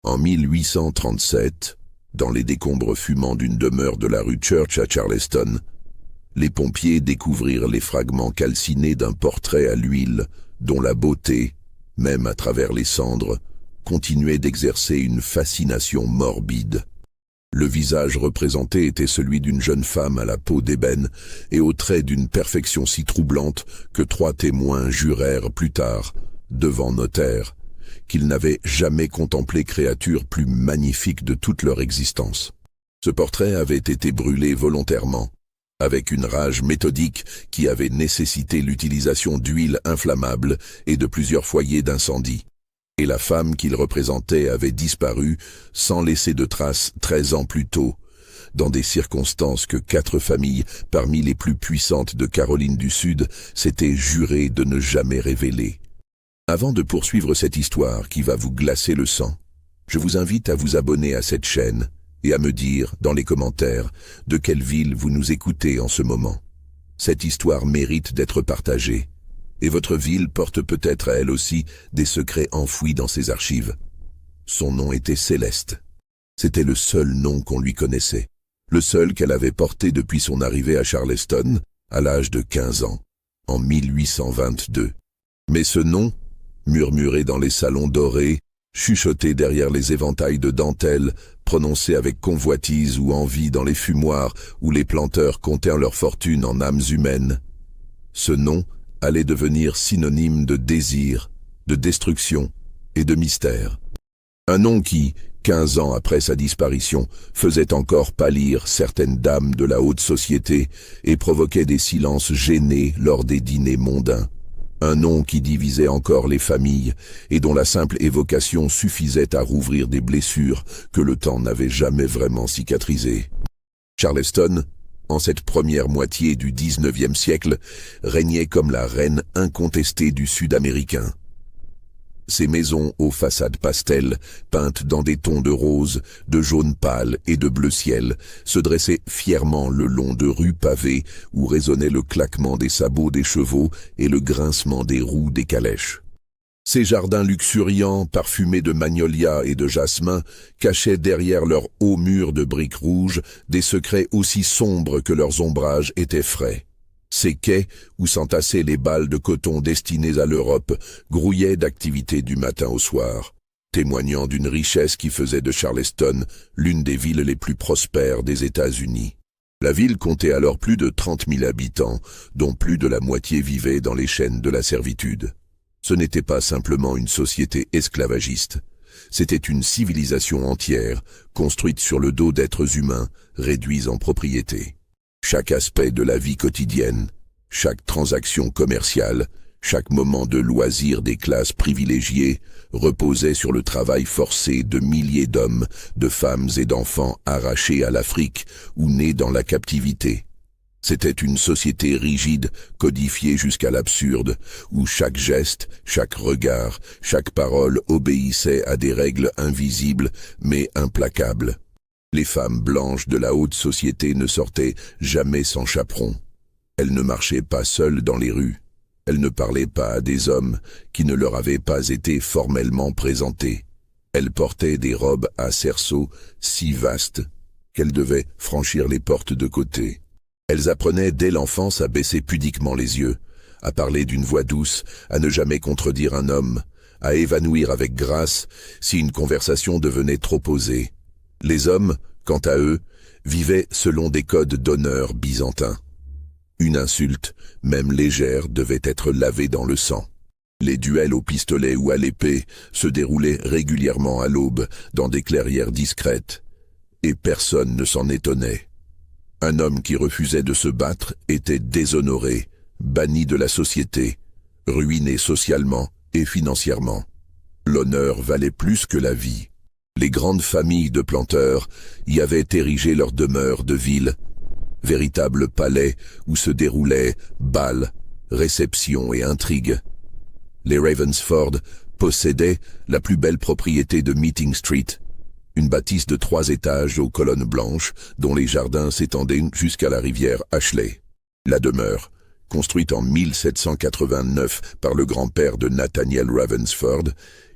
En 1837, dans les décombres fumants d'une demeure de la rue Church à Charleston, les pompiers découvrirent les fragments calcinés d'un portrait à l'huile dont la beauté, même à travers les cendres, continuait d'exercer une fascination morbide. Le visage représenté était celui d'une jeune femme à la peau d'ébène et aux traits d'une perfection si troublante que 3 témoins jurèrent plus tard, devant notaire, qu'ils n'avaient jamais contemplé créature plus magnifique de toute leur existence. Ce portrait avait été brûlé volontairement, avec une rage méthodique qui avait nécessité l'utilisation d'huile inflammable et de plusieurs foyers d'incendie. Et la femme qu'il représentait avait disparu sans laisser de traces 13 ans plus tôt, dans des circonstances que 4 familles, parmi les plus puissantes de Caroline du Sud, s'étaient jurées de ne jamais révéler. Avant de poursuivre cette histoire qui va vous glacer le sang, je vous invite à vous abonner à cette chaîne et à me dire, dans les commentaires, de quelle ville vous nous écoutez en ce moment. Cette histoire mérite d'être partagée. Et votre ville porte peut-être à elle aussi des secrets enfouis dans ses archives. Son nom était Céleste. C'était le seul nom qu'on lui connaissait, le seul qu'elle avait porté depuis son arrivée à Charleston, à l'âge de 15 ans, en 1822. Mais ce nom, murmuré dans les salons dorés, chuchoté derrière les éventails de dentelle, prononcé avec convoitise ou envie dans les fumoirs où les planteurs comptèrent leur fortune en âmes humaines, ce nom allait devenir synonyme de désir, de destruction et de mystère. Un nom qui, 15 ans après sa disparition, faisait encore pâlir certaines dames de la haute société et provoquait des silences gênés lors des dîners mondains. Un nom qui divisait encore les familles et dont la simple évocation suffisait à rouvrir des blessures que le temps n'avait jamais vraiment cicatrisées. Charleston, en cette première moitié du XIXe siècle, régnait comme la reine incontestée du Sud-Américain. Ses maisons aux façades pastel, peintes dans des tons de rose, de jaune pâle et de bleu ciel, se dressaient fièrement le long de rues pavées où résonnait le claquement des sabots des chevaux et le grincement des roues des calèches. Ces jardins luxuriants, parfumés de magnolias et de jasmin, cachaient derrière leurs hauts murs de briques rouges des secrets aussi sombres que leurs ombrages étaient frais. Ces quais, où s'entassaient les balles de coton destinées à l'Europe, grouillaient d'activité du matin au soir, témoignant d'une richesse qui faisait de Charleston l'une des villes les plus prospères des États-Unis. La ville comptait alors plus de 30 000 habitants, dont plus de la moitié vivaient dans les chaînes de la servitude. Ce n'était pas simplement une société esclavagiste, c'était une civilisation entière, construite sur le dos d'êtres humains, réduits en propriété. Chaque aspect de la vie quotidienne, chaque transaction commerciale, chaque moment de loisir des classes privilégiées reposait sur le travail forcé de milliers d'hommes, de femmes et d'enfants arrachés à l'Afrique ou nés dans la captivité. C'était une société rigide, codifiée jusqu'à l'absurde, où chaque geste, chaque regard, chaque parole obéissait à des règles invisibles mais implacables. Les femmes blanches de la haute société ne sortaient jamais sans chaperon. Elles ne marchaient pas seules dans les rues. Elles ne parlaient pas à des hommes qui ne leur avaient pas été formellement présentés. Elles portaient des robes à cerceaux si vastes qu'elles devaient franchir les portes de côté. Elles apprenaient dès l'enfance à baisser pudiquement les yeux, à parler d'une voix douce, à ne jamais contredire un homme, à évanouir avec grâce si une conversation devenait trop osée. Les hommes, quant à eux, vivaient selon des codes d'honneur byzantins. Une insulte, même légère, devait être lavée dans le sang. Les duels au pistolet ou à l'épée se déroulaient régulièrement à l'aube, dans des clairières discrètes, et personne ne s'en étonnait. Un homme qui refusait de se battre était déshonoré, banni de la société, ruiné socialement et financièrement. L'honneur valait plus que la vie. Les grandes familles de planteurs y avaient érigé leur demeure de ville, véritable palais où se déroulaient bals, réceptions et intrigues. Les Ravensford possédaient la plus belle propriété de Meeting Street, une bâtisse de 3 étages aux colonnes blanches dont les jardins s'étendaient jusqu'à la rivière Ashley. La demeure, construite en 1789 par le grand-père de Nathaniel Ravensford,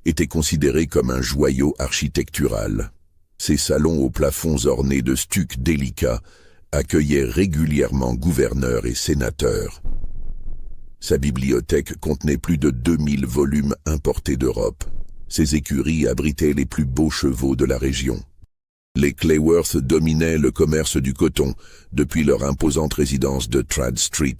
était considéré comme un joyau architectural. Ses salons aux plafonds ornés de stucs délicats accueillaient régulièrement gouverneurs et sénateurs. Sa bibliothèque contenait plus de 2000 volumes importés d'Europe. Ses écuries abritaient les plus beaux chevaux de la région. Les Clayworth dominaient le commerce du coton depuis leur imposante résidence de Trad Street,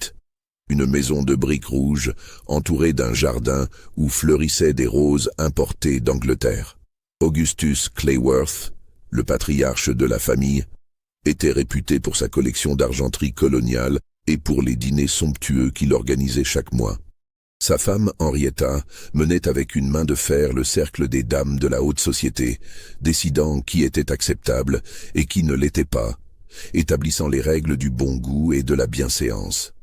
une maison de briques rouges entourée d'un jardin où fleurissaient des roses importées d'Angleterre. Augustus Clayworth, le patriarche de la famille, était réputé pour sa collection d'argenterie coloniale et pour les dîners somptueux qu'il organisait chaque mois. Sa femme, Henrietta, menait avec une main de fer le cercle des dames de la haute société, décidant qui était acceptable et qui ne l'était pas, établissant les règles du bon goût et de la bienséance.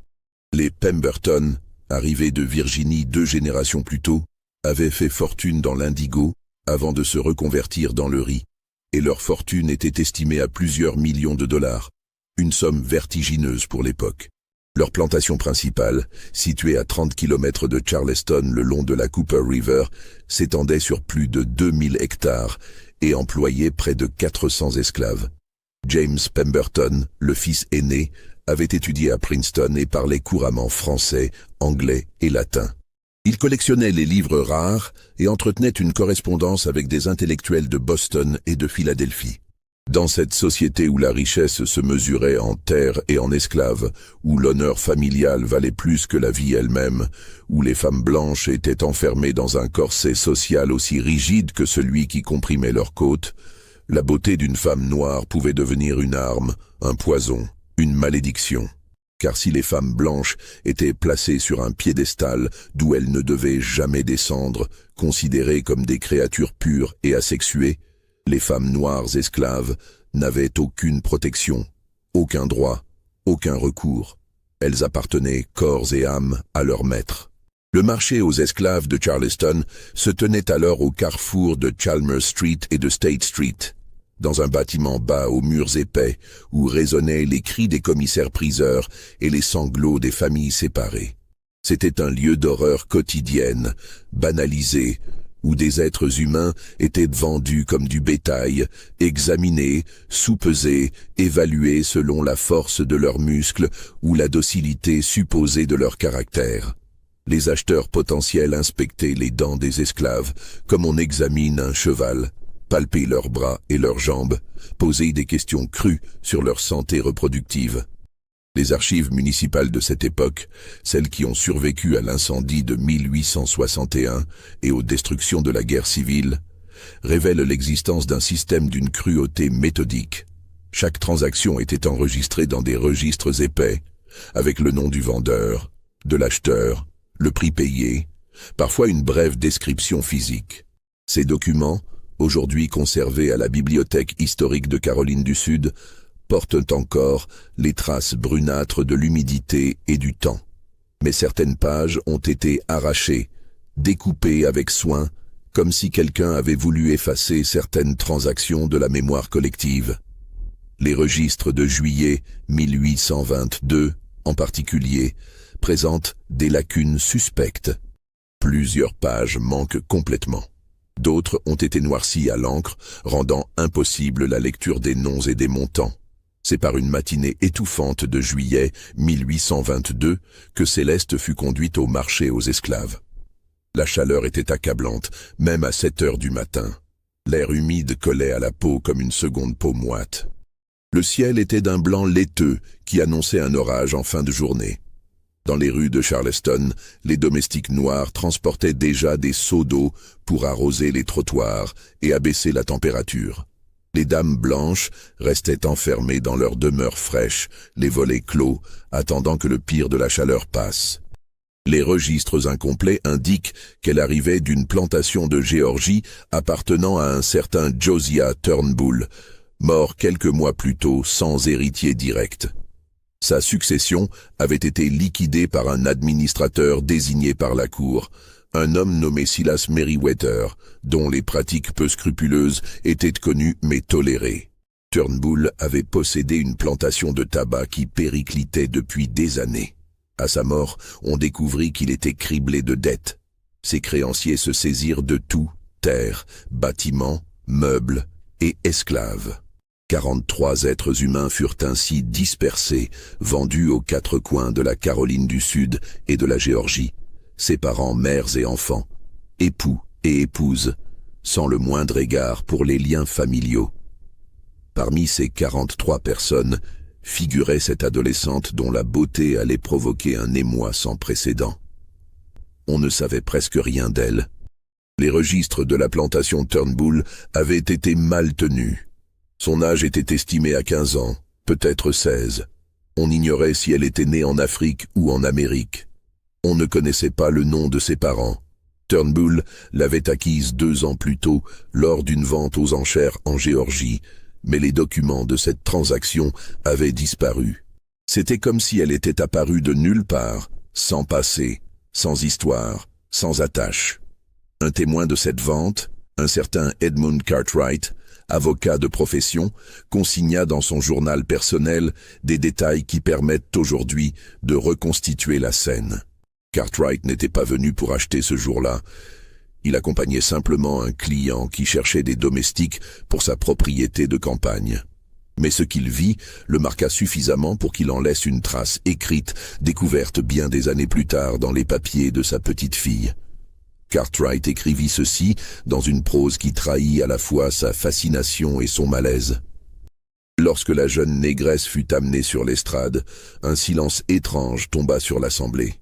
Les Pemberton, arrivés de Virginie 2 générations plus tôt, avaient fait fortune dans l'indigo avant de se reconvertir dans le riz, et leur fortune était estimée à plusieurs millions de dollars, une somme vertigineuse pour l'époque. Leur plantation principale, située à 30 km de Charleston le long de la Cooper River, s'étendait sur plus de 2000 hectares et employait près de 400 esclaves. James Pemberton, le fils aîné, avait étudié à Princeton et parlait couramment français, anglais et latin. Il collectionnait les livres rares et entretenait une correspondance avec des intellectuels de Boston et de Philadelphie. Dans cette société où la richesse se mesurait en terres et en esclaves, où l'honneur familial valait plus que la vie elle-même, où les femmes blanches étaient enfermées dans un corset social aussi rigide que celui qui comprimait leurs côtes, la beauté d'une femme noire pouvait devenir une arme, un poison, une malédiction. Car si les femmes blanches étaient placées sur un piédestal d'où elles ne devaient jamais descendre, considérées comme des créatures pures et asexuées, les femmes noires esclaves n'avaient aucune protection, aucun droit, aucun recours. Elles appartenaient corps et âme à leur maître. Le marché aux esclaves de Charleston se tenait alors au carrefour de Chalmers Street et de State Street, dans un bâtiment bas aux murs épais où résonnaient les cris des commissaires-priseurs et les sanglots des familles séparées. C'était un lieu d'horreur quotidienne, banalisé, où des êtres humains étaient vendus comme du bétail, examinés, soupesés, évalués selon la force de leurs muscles ou la docilité supposée de leur caractère. Les acheteurs potentiels inspectaient les dents des esclaves comme on examine un cheval, palpaient leurs bras et leurs jambes, posaient des questions crues sur leur santé reproductive. Les archives municipales de cette époque, celles qui ont survécu à l'incendie de 1861 et aux destructions de la guerre civile, révèlent l'existence d'un système d'une cruauté méthodique. Chaque transaction était enregistrée dans des registres épais, avec le nom du vendeur, de l'acheteur, le prix payé, parfois une brève description physique. Ces documents, aujourd'hui conservés à la Bibliothèque historique de Caroline du Sud, portent encore les traces brunâtres de l'humidité et du temps. Mais certaines pages ont été arrachées, découpées avec soin, comme si quelqu'un avait voulu effacer certaines transactions de la mémoire collective. Les registres de juillet 1822, en particulier, présentent des lacunes suspectes. Plusieurs pages manquent complètement. D'autres ont été noircies à l'encre, rendant impossible la lecture des noms et des montants. C'est par une matinée étouffante de juillet 1822 que Céleste fut conduite au marché aux esclaves. La chaleur était accablante, même à 7 heures du matin. L'air humide collait à la peau comme une seconde peau moite. Le ciel était d'un blanc laiteux qui annonçait un orage en fin de journée. Dans les rues de Charleston, les domestiques noirs transportaient déjà des seaux d'eau pour arroser les trottoirs et abaisser la température. Les dames blanches restaient enfermées dans leurs demeures fraîches, les volets clos, attendant que le pire de la chaleur passe. Les registres incomplets indiquent qu'elle arrivait d'une plantation de Géorgie appartenant à un certain Josiah Turnbull, mort quelques mois plus tôt sans héritier direct. Sa succession avait été liquidée par un administrateur désigné par la cour, un homme nommé Silas Merriweather, dont les pratiques peu scrupuleuses étaient connues mais tolérées. Turnbull avait possédé une plantation de tabac qui périclitait depuis des années. À sa mort, on découvrit qu'il était criblé de dettes. Ses créanciers se saisirent de tout, terre, bâtiments, meubles et esclaves. 43 êtres humains furent ainsi dispersés, vendus aux quatre coins de la Caroline du Sud et de la Géorgie, séparant mères et enfants, époux et épouses, sans le moindre égard pour les liens familiaux. Parmi ces 43 personnes figurait cette adolescente dont la beauté allait provoquer un émoi sans précédent. On ne savait presque rien d'elle. Les registres de la plantation Turnbull avaient été mal tenus. Son âge était estimé à 15 ans, peut-être 16. On ignorait si elle était née en Afrique ou en Amérique. On ne connaissait pas le nom de ses parents. Turnbull l'avait acquise 2 ans plus tôt lors d'une vente aux enchères en Géorgie, mais les documents de cette transaction avaient disparu. C'était comme si elle était apparue de nulle part, sans passé, sans histoire, sans attache. Un témoin de cette vente, un certain Edmund Cartwright, avocat de profession, consigna dans son journal personnel des détails qui permettent aujourd'hui de reconstituer la scène. Cartwright n'était pas venu pour acheter ce jour-là. Il accompagnait simplement un client qui cherchait des domestiques pour sa propriété de campagne. Mais ce qu'il vit le marqua suffisamment pour qu'il en laisse une trace écrite, découverte bien des années plus tard dans les papiers de sa petite fille. Cartwright écrivit ceci dans une prose qui trahit à la fois sa fascination et son malaise. Lorsque la jeune négresse fut amenée sur l'estrade, un silence étrange tomba sur l'assemblée.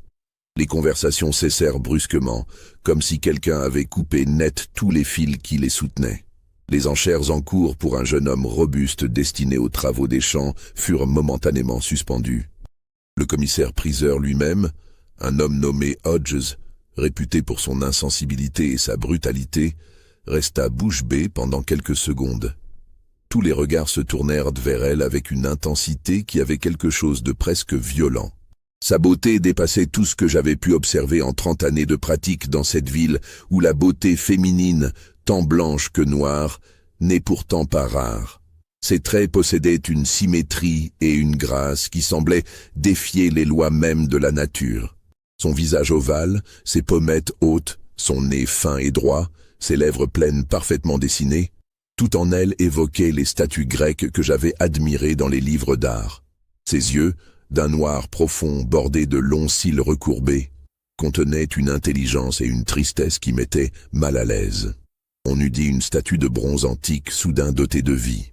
Les conversations cessèrent brusquement, comme si quelqu'un avait coupé net tous les fils qui les soutenaient. Les enchères en cours pour un jeune homme robuste destiné aux travaux des champs furent momentanément suspendues. Le commissaire-priseur lui-même, un homme nommé Hodges, réputé pour son insensibilité et sa brutalité, resta bouche bée pendant quelques secondes. Tous les regards se tournèrent vers elle avec une intensité qui avait quelque chose de presque violent. Sa beauté dépassait tout ce que j'avais pu observer en 30 années de pratique dans cette ville où la beauté féminine, tant blanche que noire, n'est pourtant pas rare. Ses traits possédaient une symétrie et une grâce qui semblaient défier les lois mêmes de la nature. Son visage ovale, ses pommettes hautes, son nez fin et droit, ses lèvres pleines parfaitement dessinées, tout en elle évoquait les statues grecques que j'avais admirées dans les livres d'art. Ses yeux, d'un noir profond bordé de longs cils recourbés, contenaient une intelligence et une tristesse qui mettaient mal à l'aise. On eût dit une statue de bronze antique soudain dotée de vie.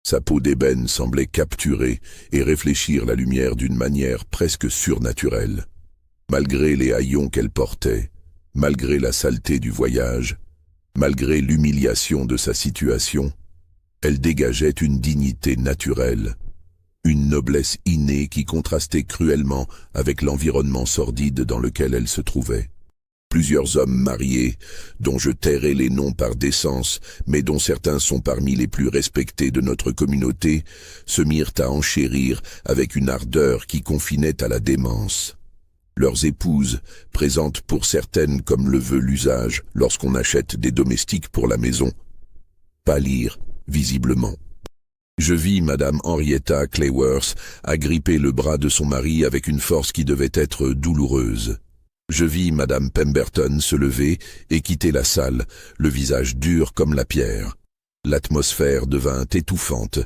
Sa peau d'ébène semblait capturer et réfléchir la lumière d'une manière presque surnaturelle. Malgré les haillons qu'elle portait, malgré la saleté du voyage, malgré l'humiliation de sa situation, elle dégageait une dignité naturelle, une noblesse innée qui contrastait cruellement avec l'environnement sordide dans lequel elle se trouvait. Plusieurs hommes mariés, dont je tairai les noms par décence, mais dont certains sont parmi les plus respectés de notre communauté, se mirent à enchérir avec une ardeur qui confinait à la démence. Leurs épouses, présentes pour certaines comme le veut l'usage lorsqu'on achète des domestiques pour la maison, pâlirent visiblement. Je vis Madame Henrietta Clayworth agripper le bras de son mari avec une force qui devait être douloureuse. Je vis Madame Pemberton se lever et quitter la salle, le visage dur comme la pierre. L'atmosphère devint étouffante,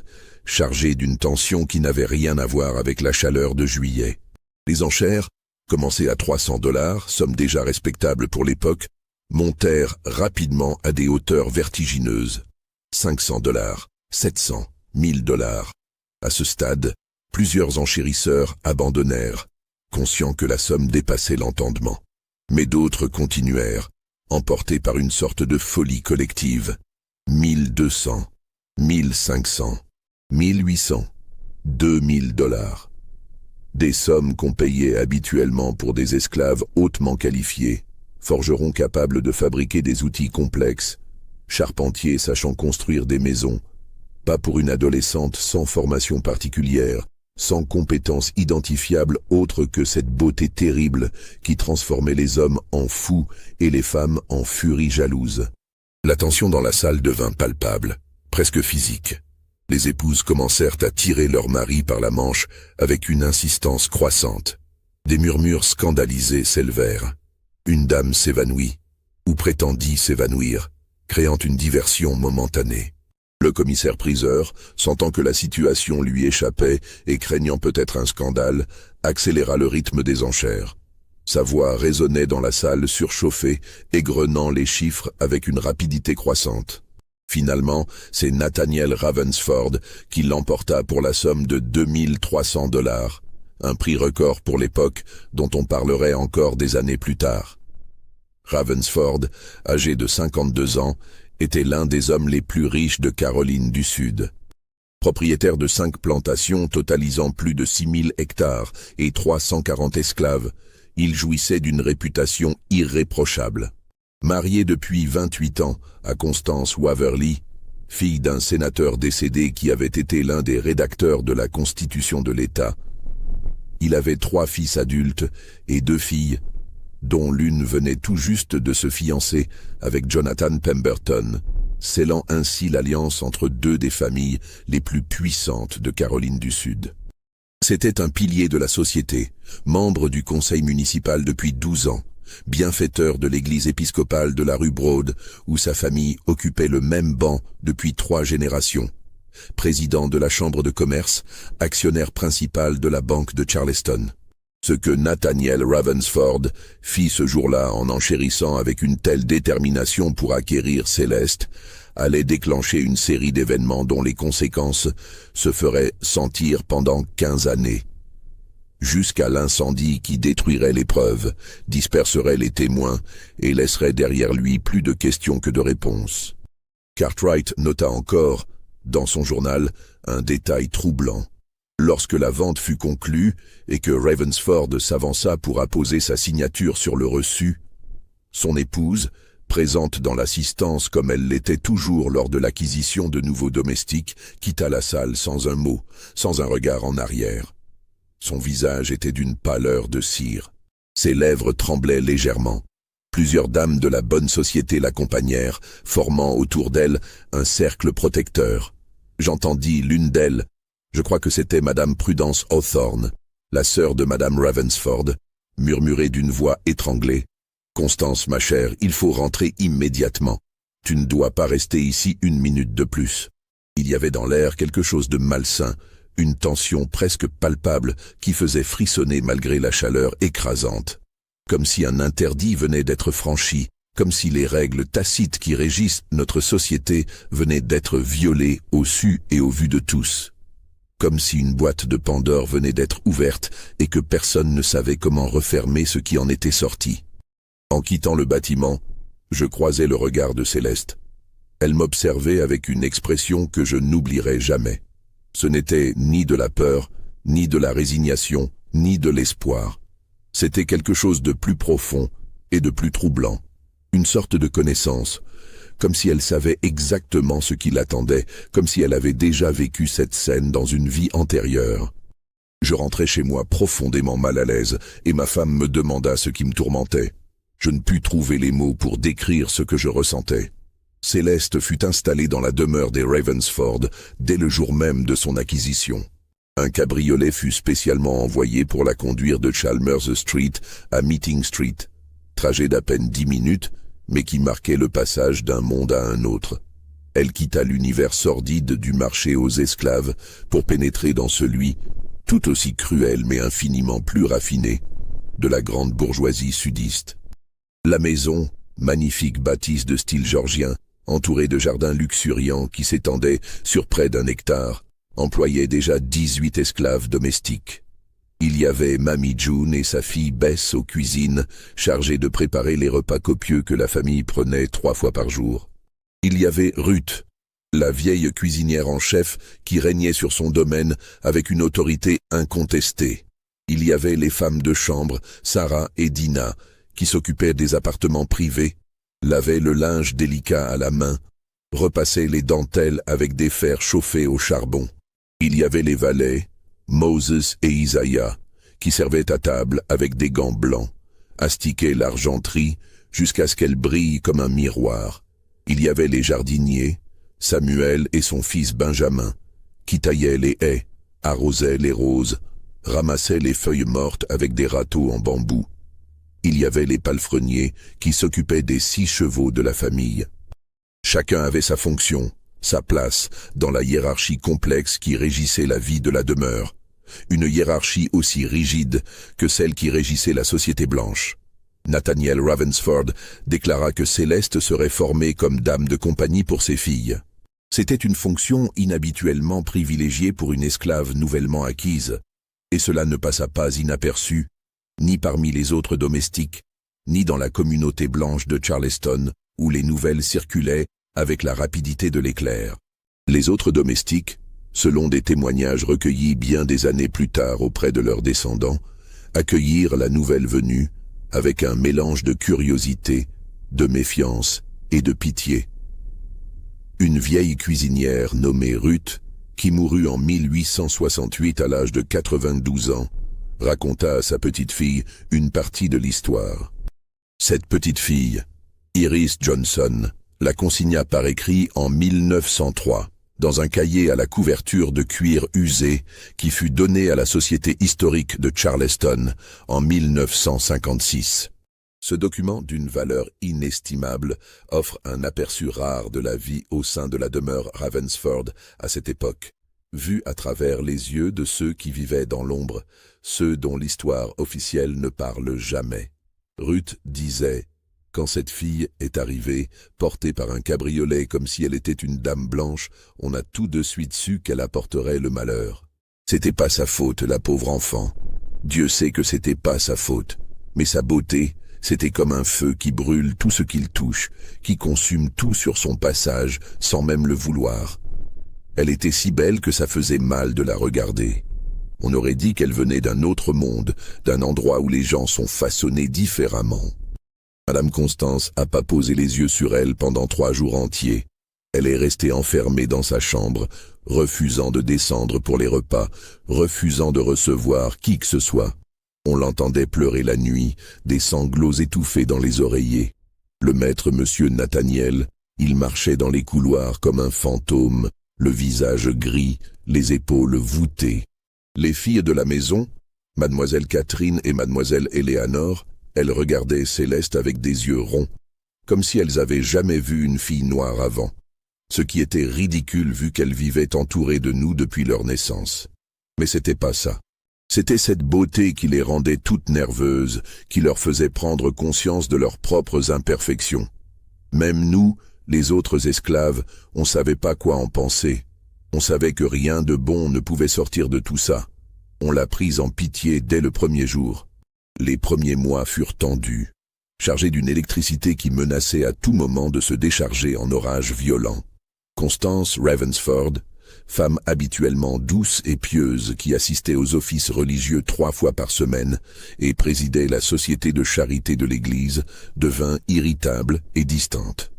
chargée d'une tension qui n'avait rien à voir avec la chaleur de juillet. Les enchères, commencées à 300 $, somme déjà respectable pour l'époque, montèrent rapidement à des hauteurs vertigineuses. 500 $, 700, 1000 $. À ce stade, plusieurs enchérisseurs abandonnèrent, conscients que la somme dépassait l'entendement. Mais d'autres continuèrent, emportés par une sorte de folie collective. 1200, 1500, 1800, 2000 $. Des sommes qu'on payait habituellement pour des esclaves hautement qualifiés, forgerons capables de fabriquer des outils complexes, charpentiers sachant construire des maisons, pas pour une adolescente sans formation particulière, sans compétence identifiable autre que cette beauté terrible qui transformait les hommes en fous et les femmes en furies jalouses. La tension dans la salle devint palpable, presque physique. Les épouses commencèrent à tirer leur mari par la manche avec une insistance croissante. Des murmures scandalisés s'élevèrent. Une dame s'évanouit, ou prétendit s'évanouir. créant une diversion momentanée. Le commissaire-priseur, sentant que la situation lui échappait et craignant peut-être un scandale, accéléra le rythme des enchères. Sa voix résonnait dans la salle surchauffée, égrenant les chiffres avec une rapidité croissante. Finalement, c'est Nathaniel Ravensford qui l'emporta pour la somme de 2300 $, un prix record pour l'époque dont on parlerait encore des années plus tard. Ravensford, âgé de 52 ans, était l'un des hommes les plus riches de Caroline du Sud. Propriétaire de 5 plantations totalisant plus de 6000 hectares et 340 esclaves, il jouissait d'une réputation irréprochable. Marié depuis 28 ans à Constance Waverly, fille d'un sénateur décédé qui avait été l'un des rédacteurs de la Constitution de l'État, il avait 3 fils adultes et 2 filles, dont l'une venait tout juste de se fiancer avec Jonathan Pemberton, scellant ainsi l'alliance entre 2 des familles les plus puissantes de Caroline du Sud. C'était un pilier de la société, membre du conseil municipal depuis 12 ans, bienfaiteur de l'église épiscopale de la rue Broad, où sa famille occupait le même banc depuis 3 générations, président de la chambre de commerce, actionnaire principal de la banque de Charleston. Ce que Nathaniel Ravensford fit ce jour-là en enchérissant avec une telle détermination pour acquérir Céleste, allait déclencher une série d'événements dont les conséquences se feraient sentir pendant 15 années. Jusqu'à l'incendie qui détruirait les preuves, disperserait les témoins et laisserait derrière lui plus de questions que de réponses. Cartwright nota encore, dans son journal, un détail troublant. Lorsque la vente fut conclue et que Ravensford s'avança pour apposer sa signature sur le reçu, son épouse, présente dans l'assistance comme elle l'était toujours lors de l'acquisition de nouveaux domestiques, quitta la salle sans un mot, sans un regard en arrière. Son visage était d'une pâleur de cire. Ses lèvres tremblaient légèrement. Plusieurs dames de la bonne société l'accompagnèrent, formant autour d'elle un cercle protecteur. J'entendis l'une d'elles, je crois que c'était Madame Prudence Hawthorne, la sœur de Madame Ravensford, murmurer d'une voix étranglée. « Constance, ma chère, il faut rentrer immédiatement. Tu ne dois pas rester ici 1 minute de plus. » Il y avait dans l'air quelque chose de malsain, une tension presque palpable qui faisait frissonner malgré la chaleur écrasante. Comme si un interdit venait d'être franchi, comme si les règles tacites qui régissent notre société venaient d'être violées au su et au vu de tous. Comme si une boîte de Pandore venait d'être ouverte et que personne ne savait comment refermer ce qui en était sorti. En quittant le bâtiment, je croisai le regard de Céleste. Elle m'observait avec une expression que je n'oublierai jamais. Ce n'était ni de la peur, ni de la résignation, ni de l'espoir. C'était quelque chose de plus profond et de plus troublant. Une sorte de connaissance, comme si elle savait exactement ce qui l'attendait, comme si elle avait déjà vécu cette scène dans une vie antérieure. Je rentrai chez moi profondément mal à l'aise, et ma femme me demanda ce qui me tourmentait. Je ne pus trouver les mots pour décrire ce que je ressentais. Céleste fut installée dans la demeure des Ravensford dès le jour même de son acquisition. Un cabriolet fut spécialement envoyé pour la conduire de Chalmers Street à Meeting Street, trajet d'à peine 10 minutes, mais qui marquait le passage d'un monde à un autre. Elle quitta l'univers sordide du marché aux esclaves pour pénétrer dans celui, tout aussi cruel mais infiniment plus raffiné, de la grande bourgeoisie sudiste. La maison, magnifique bâtisse de style georgien, entourée de jardins luxuriants qui s'étendaient sur près d'1 hectare, employait déjà 18 esclaves domestiques. Il y avait Mamie June et sa fille Bess aux cuisines, chargées de préparer les repas copieux que la famille prenait 3 fois par jour. Il y avait Ruth, la vieille cuisinière en chef qui régnait sur son domaine avec une autorité incontestée. Il y avait les femmes de chambre, Sarah et Dinah, qui s'occupaient des appartements privés, lavaient le linge délicat à la main, repassaient les dentelles avec des fers chauffés au charbon. Il y avait les valets, Moses et Isaiah, qui servaient à table avec des gants blancs, astiquaient l'argenterie jusqu'à ce qu'elle brille comme un miroir. Il y avait les jardiniers, Samuel et son fils Benjamin, qui taillaient les haies, arrosaient les roses, ramassaient les feuilles mortes avec des râteaux en bambou. Il y avait les palefreniers qui s'occupaient des 6 chevaux de la famille. Chacun avait sa fonction, sa place, dans la hiérarchie complexe qui régissait la vie de la demeure. Une hiérarchie aussi rigide que celle qui régissait la société blanche. Nathaniel Ravensford déclara que Céleste serait formée comme dame de compagnie pour ses filles. C'était une fonction inhabituellement privilégiée pour une esclave nouvellement acquise, et cela ne passa pas inaperçu, ni parmi les autres domestiques, ni dans la communauté blanche de Charleston, où les nouvelles circulaient avec la rapidité de l'éclair. Les autres domestiques, selon des témoignages recueillis bien des années plus tard auprès de leurs descendants, accueillirent la nouvelle venue avec un mélange de curiosité, de méfiance et de pitié. Une vieille cuisinière nommée Ruth, qui mourut en 1868 à l'âge de 92 ans, raconta à sa petite-fille une partie de l'histoire. Cette petite-fille, Iris Johnson, la consigna par écrit en 1903, dans un cahier à la couverture de cuir usé qui fut donné à la Société historique de Charleston en 1956. Ce document, d'une valeur inestimable, offre un aperçu rare de la vie au sein de la demeure Ravensford à cette époque, vue à travers les yeux de ceux qui vivaient dans l'ombre, ceux dont l'histoire officielle ne parle jamais. Ruth disait: quand cette fille est arrivée, portée par un cabriolet comme si elle était une dame blanche, on a tout de suite su qu'elle apporterait le malheur. C'était pas sa faute, la pauvre enfant. Dieu sait que c'était pas sa faute. Mais sa beauté, c'était comme un feu qui brûle tout ce qu'il touche, qui consume tout sur son passage, sans même le vouloir. Elle était si belle que ça faisait mal de la regarder. On aurait dit qu'elle venait d'un autre monde, d'un endroit où les gens sont façonnés différemment. Madame Constance n'a pas posé les yeux sur elle pendant 3 jours entiers. Elle est restée enfermée dans sa chambre, refusant de descendre pour les repas, refusant de recevoir qui que ce soit. On l'entendait pleurer la nuit, des sanglots étouffés dans les oreillers. Le maître monsieur Nathaniel, il marchait dans les couloirs comme un fantôme, le visage gris, les épaules voûtées. Les filles de la maison, mademoiselle Catherine et mademoiselle Éléanore, elles regardaient Céleste avec des yeux ronds, comme si elles avaient jamais vu une fille noire avant, ce qui était ridicule vu qu'elles vivaient entourées de nous depuis leur naissance. Mais c'était pas ça. C'était cette beauté qui les rendait toutes nerveuses, qui leur faisait prendre conscience de leurs propres imperfections. Même nous, les autres esclaves, on savait pas quoi en penser. On savait que rien de bon ne pouvait sortir de tout ça. On l'a prise en pitié dès le premier jour. Les premiers mois furent tendus, chargés d'une électricité qui menaçait à tout moment de se décharger en orages violents. Constance Ravensford, femme habituellement douce et pieuse qui assistait aux offices religieux 3 fois par semaine et présidait la société de charité de l'Église, devint irritable et distante.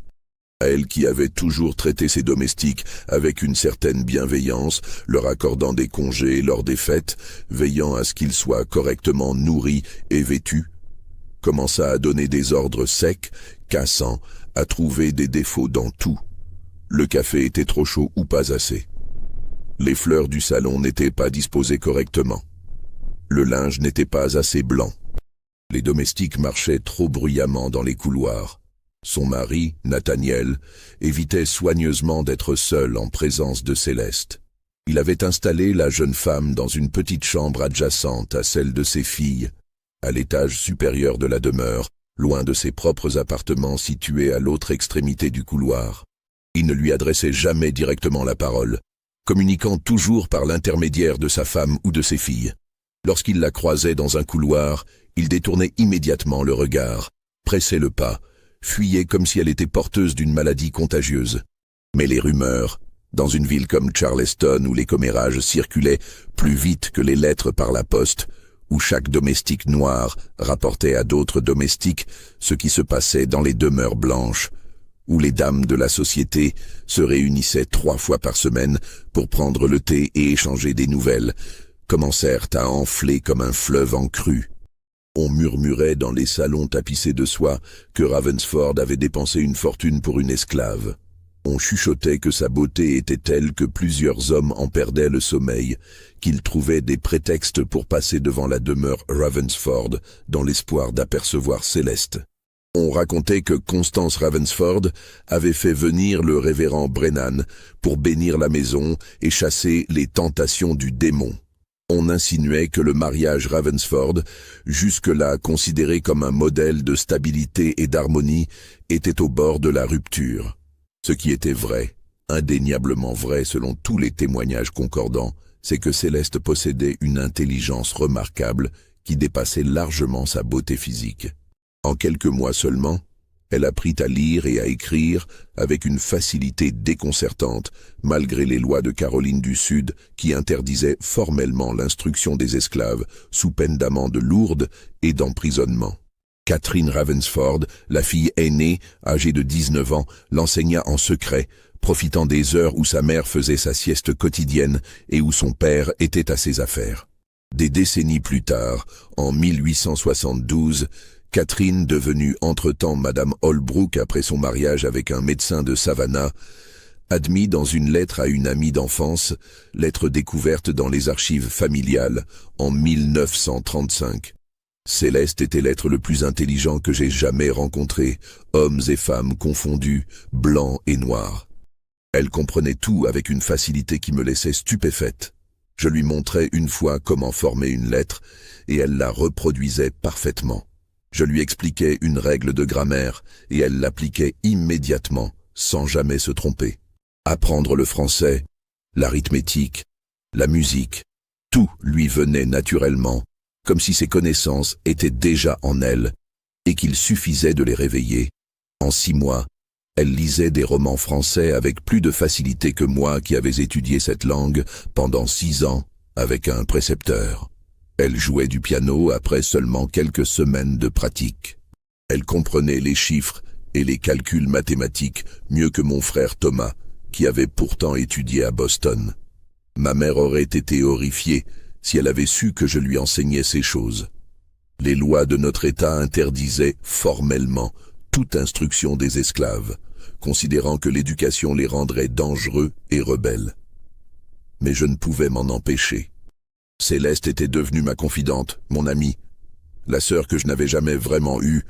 Elle qui avait toujours traité ses domestiques avec une certaine bienveillance, leur accordant des congés lors des fêtes, veillant à ce qu'ils soient correctement nourris et vêtus, commença à donner des ordres secs, cassants, à trouver des défauts dans tout. Le café était trop chaud ou pas assez. Les fleurs du salon n'étaient pas disposées correctement. Le linge n'était pas assez blanc. Les domestiques marchaient trop bruyamment dans les couloirs. Son mari, Nathaniel, évitait soigneusement d'être seul en présence de Céleste. Il avait installé la jeune femme dans une petite chambre adjacente à celle de ses filles, à l'étage supérieur de la demeure, loin de ses propres appartements situés à l'autre extrémité du couloir. Il ne lui adressait jamais directement la parole, communiquant toujours par l'intermédiaire de sa femme ou de ses filles. Lorsqu'il la croisait dans un couloir, il détournait immédiatement le regard, pressait le pas, fuyait comme si elle était porteuse d'une maladie contagieuse. Mais les rumeurs, dans une ville comme Charleston où les commérages circulaient plus vite que les lettres par la poste, où chaque domestique noir rapportait à d'autres domestiques ce qui se passait dans les demeures blanches, où les dames de la société se réunissaient 3 fois par semaine pour prendre le thé et échanger des nouvelles, commencèrent à enfler comme un fleuve en crue. On murmurait dans les salons tapissés de soie que Ravensford avait dépensé une fortune pour une esclave. On chuchotait que sa beauté était telle que plusieurs hommes en perdaient le sommeil, qu'ils trouvaient des prétextes pour passer devant la demeure Ravensford dans l'espoir d'apercevoir Céleste. On racontait que Constance Ravensford avait fait venir le révérend Brennan pour bénir la maison et chasser les tentations du démon. On insinuait que le mariage Ravensford, jusque-là considéré comme un modèle de stabilité et d'harmonie, était au bord de la rupture. Ce qui était vrai, indéniablement vrai selon tous les témoignages concordants, c'est que Céleste possédait une intelligence remarquable qui dépassait largement sa beauté physique. En quelques mois seulement, elle apprit à lire et à écrire avec une facilité déconcertante, malgré les lois de Caroline du Sud qui interdisaient formellement l'instruction des esclaves sous peine d'amende lourde et d'emprisonnement. Catherine Ravensford, la fille aînée, âgée de 19 ans, l'enseigna en secret, profitant des heures où sa mère faisait sa sieste quotidienne et où son père était à ses affaires. Des décennies plus tard, en 1872, Catherine, devenue entre-temps Madame Holbrook après son mariage avec un médecin de Savannah, admit dans une lettre à une amie d'enfance, lettre découverte dans les archives familiales en 1935. Céleste était l'être le plus intelligent que j'ai jamais rencontré, hommes et femmes confondus, blancs et noirs. Elle comprenait tout avec une facilité qui me laissait stupéfaite. Je lui montrais une fois comment former une lettre, et elle la reproduisait parfaitement. Je lui expliquais une règle de grammaire, et elle l'appliquait immédiatement, sans jamais se tromper. Apprendre le français, l'arithmétique, la musique, tout lui venait naturellement, comme si ses connaissances étaient déjà en elle, et qu'il suffisait de les réveiller. En 6 mois, elle lisait des romans français avec plus de facilité que moi qui avais étudié cette langue pendant 6 ans avec un précepteur. Elle jouait du piano après seulement quelques semaines de pratique. Elle comprenait les chiffres et les calculs mathématiques mieux que mon frère Thomas, qui avait pourtant étudié à Boston. Ma mère aurait été horrifiée si elle avait su que je lui enseignais ces choses. Les lois de notre État interdisaient formellement toute instruction des esclaves, considérant que l'éducation les rendrait dangereux et rebelles. Mais je ne pouvais m'en empêcher. Céleste était devenue ma confidente, mon amie, la sœur que je n'avais jamais vraiment eue,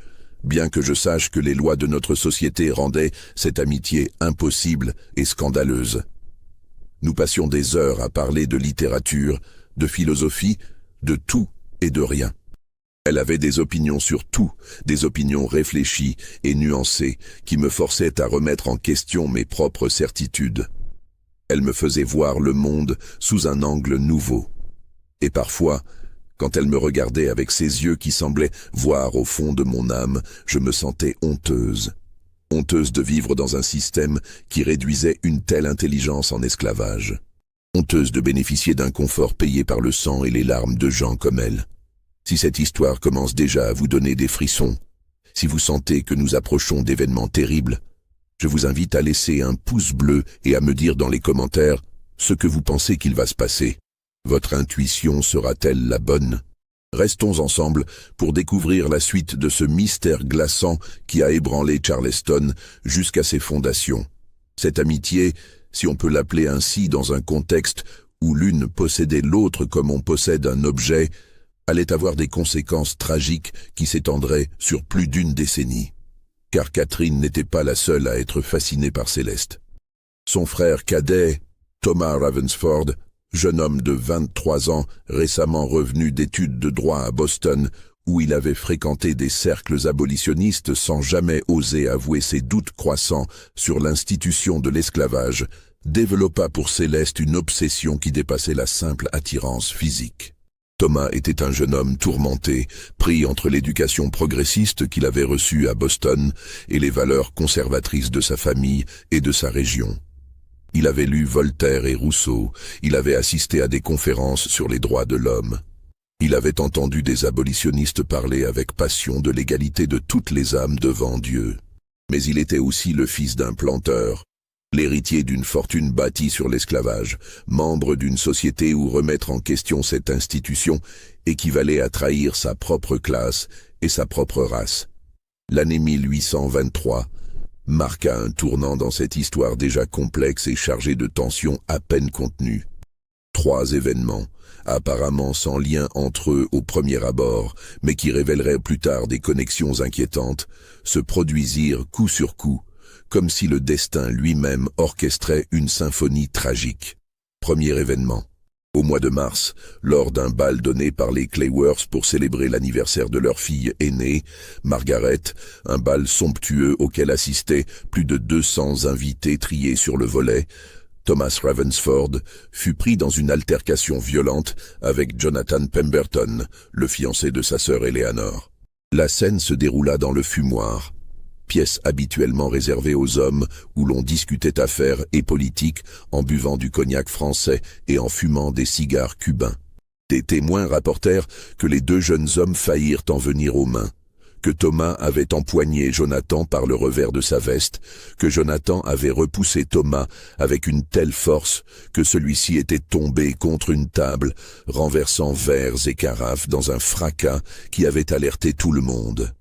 bien que je sache que les lois de notre société rendaient cette amitié impossible et scandaleuse. Nous passions des heures à parler de littérature, de philosophie, de tout et de rien. Elle avait des opinions sur tout, des opinions réfléchies et nuancées qui me forçaient à remettre en question mes propres certitudes. Elle me faisait voir le monde sous un angle nouveau. Et parfois, quand elle me regardait avec ses yeux qui semblaient voir au fond de mon âme, je me sentais honteuse. Honteuse de vivre dans un système qui réduisait une telle intelligence en esclavage. Honteuse de bénéficier d'un confort payé par le sang et les larmes de gens comme elle. Si cette histoire commence déjà à vous donner des frissons, si vous sentez que nous approchons d'événements terribles, je vous invite à laisser un pouce bleu et à me dire dans les commentaires ce que vous pensez qu'il va se passer. Votre intuition sera-t-elle la bonne? Restons ensemble pour découvrir la suite de ce mystère glaçant qui a ébranlé Charleston jusqu'à ses fondations. Cette amitié, si on peut l'appeler ainsi dans un contexte où l'une possédait l'autre comme on possède un objet, allait avoir des conséquences tragiques qui s'étendraient sur plus d'une décennie. Car Catherine n'était pas la seule à être fascinée par Céleste. Son frère cadet, Thomas Ravensford, jeune homme de 23 ans, récemment revenu d'études de droit à Boston, où il avait fréquenté des cercles abolitionnistes sans jamais oser avouer ses doutes croissants sur l'institution de l'esclavage, développa pour Céleste une obsession qui dépassait la simple attirance physique. Thomas était un jeune homme tourmenté, pris entre l'éducation progressiste qu'il avait reçue à Boston et les valeurs conservatrices de sa famille et de sa région. Il avait lu Voltaire et Rousseau, il avait assisté à des conférences sur les droits de l'homme. Il avait entendu des abolitionnistes parler avec passion de l'égalité de toutes les âmes devant Dieu. Mais il était aussi le fils d'un planteur, l'héritier d'une fortune bâtie sur l'esclavage, membre d'une société où remettre en question cette institution équivalait à trahir sa propre classe et sa propre race. L'année 1823 marqua un tournant dans cette histoire déjà complexe et chargée de tensions à peine contenues. 3 événements, apparemment sans lien entre eux au premier abord, mais qui révéleraient plus tard des connexions inquiétantes, se produisirent coup sur coup, comme si le destin lui-même orchestrait une symphonie tragique. Premier événement. Au mois de mars, lors d'un bal donné par les Clayworth pour célébrer l'anniversaire de leur fille aînée, Margaret, un bal somptueux auquel assistaient plus de 200 invités triés sur le volet, Thomas Ravensford fut pris dans une altercation violente avec Jonathan Pemberton, le fiancé de sa sœur Eleanor. La scène se déroula dans le fumoir, pièce habituellement réservée aux hommes où l'on discutait affaires et politique en buvant du cognac français et en fumant des cigares cubains. Des témoins rapportèrent que les 2 jeunes hommes faillirent en venir aux mains, que Thomas avait empoigné Jonathan par le revers de sa veste, que Jonathan avait repoussé Thomas avec une telle force que celui-ci était tombé contre une table, renversant verres et carafes dans un fracas qui avait alerté tout le monde.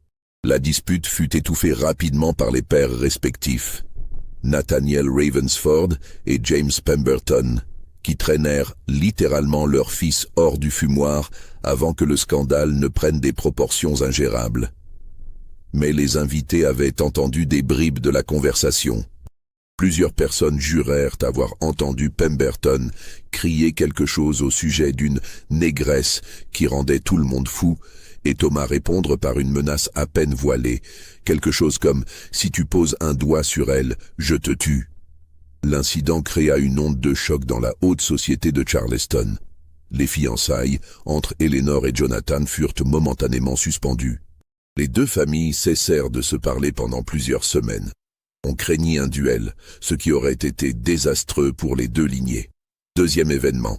La dispute fut étouffée rapidement par les pères respectifs, Nathaniel Ravensford et James Pemberton, qui traînèrent littéralement leur fils hors du fumoir avant que le scandale ne prenne des proportions ingérables. Mais les invités avaient entendu des bribes de la conversation. Plusieurs personnes jurèrent avoir entendu Pemberton crier quelque chose au sujet d'une négresse qui rendait tout le monde fou, et Thomas répondre par une menace à peine voilée, quelque chose comme « Si tu poses un doigt sur elle, je te tue ». L'incident créa une onde de choc dans la haute société de Charleston. Les fiançailles entre Eleanor et Jonathan furent momentanément suspendues. Les 2 familles cessèrent de se parler pendant plusieurs semaines. On craignit un duel, ce qui aurait été désastreux pour les 2 lignées. Deuxième événement.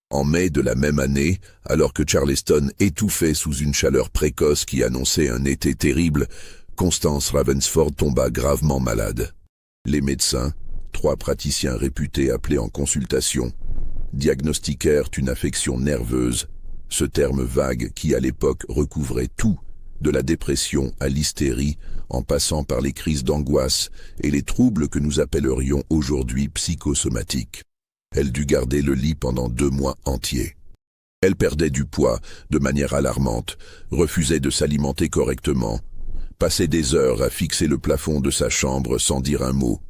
En mai de la même année, alors que Charleston étouffait sous une chaleur précoce qui annonçait un été terrible, Constance Ravensford tomba gravement malade. Les médecins, 3 praticiens réputés appelés en consultation, diagnostiquèrent une affection nerveuse, ce terme vague qui à l'époque recouvrait tout, de la dépression à l'hystérie, en passant par les crises d'angoisse et les troubles que nous appellerions aujourd'hui psychosomatiques. Elle dut garder le lit pendant 2 mois entiers. Elle perdait du poids de manière alarmante, refusait de s'alimenter correctement, passait des heures à fixer le plafond de sa chambre sans dire un mot.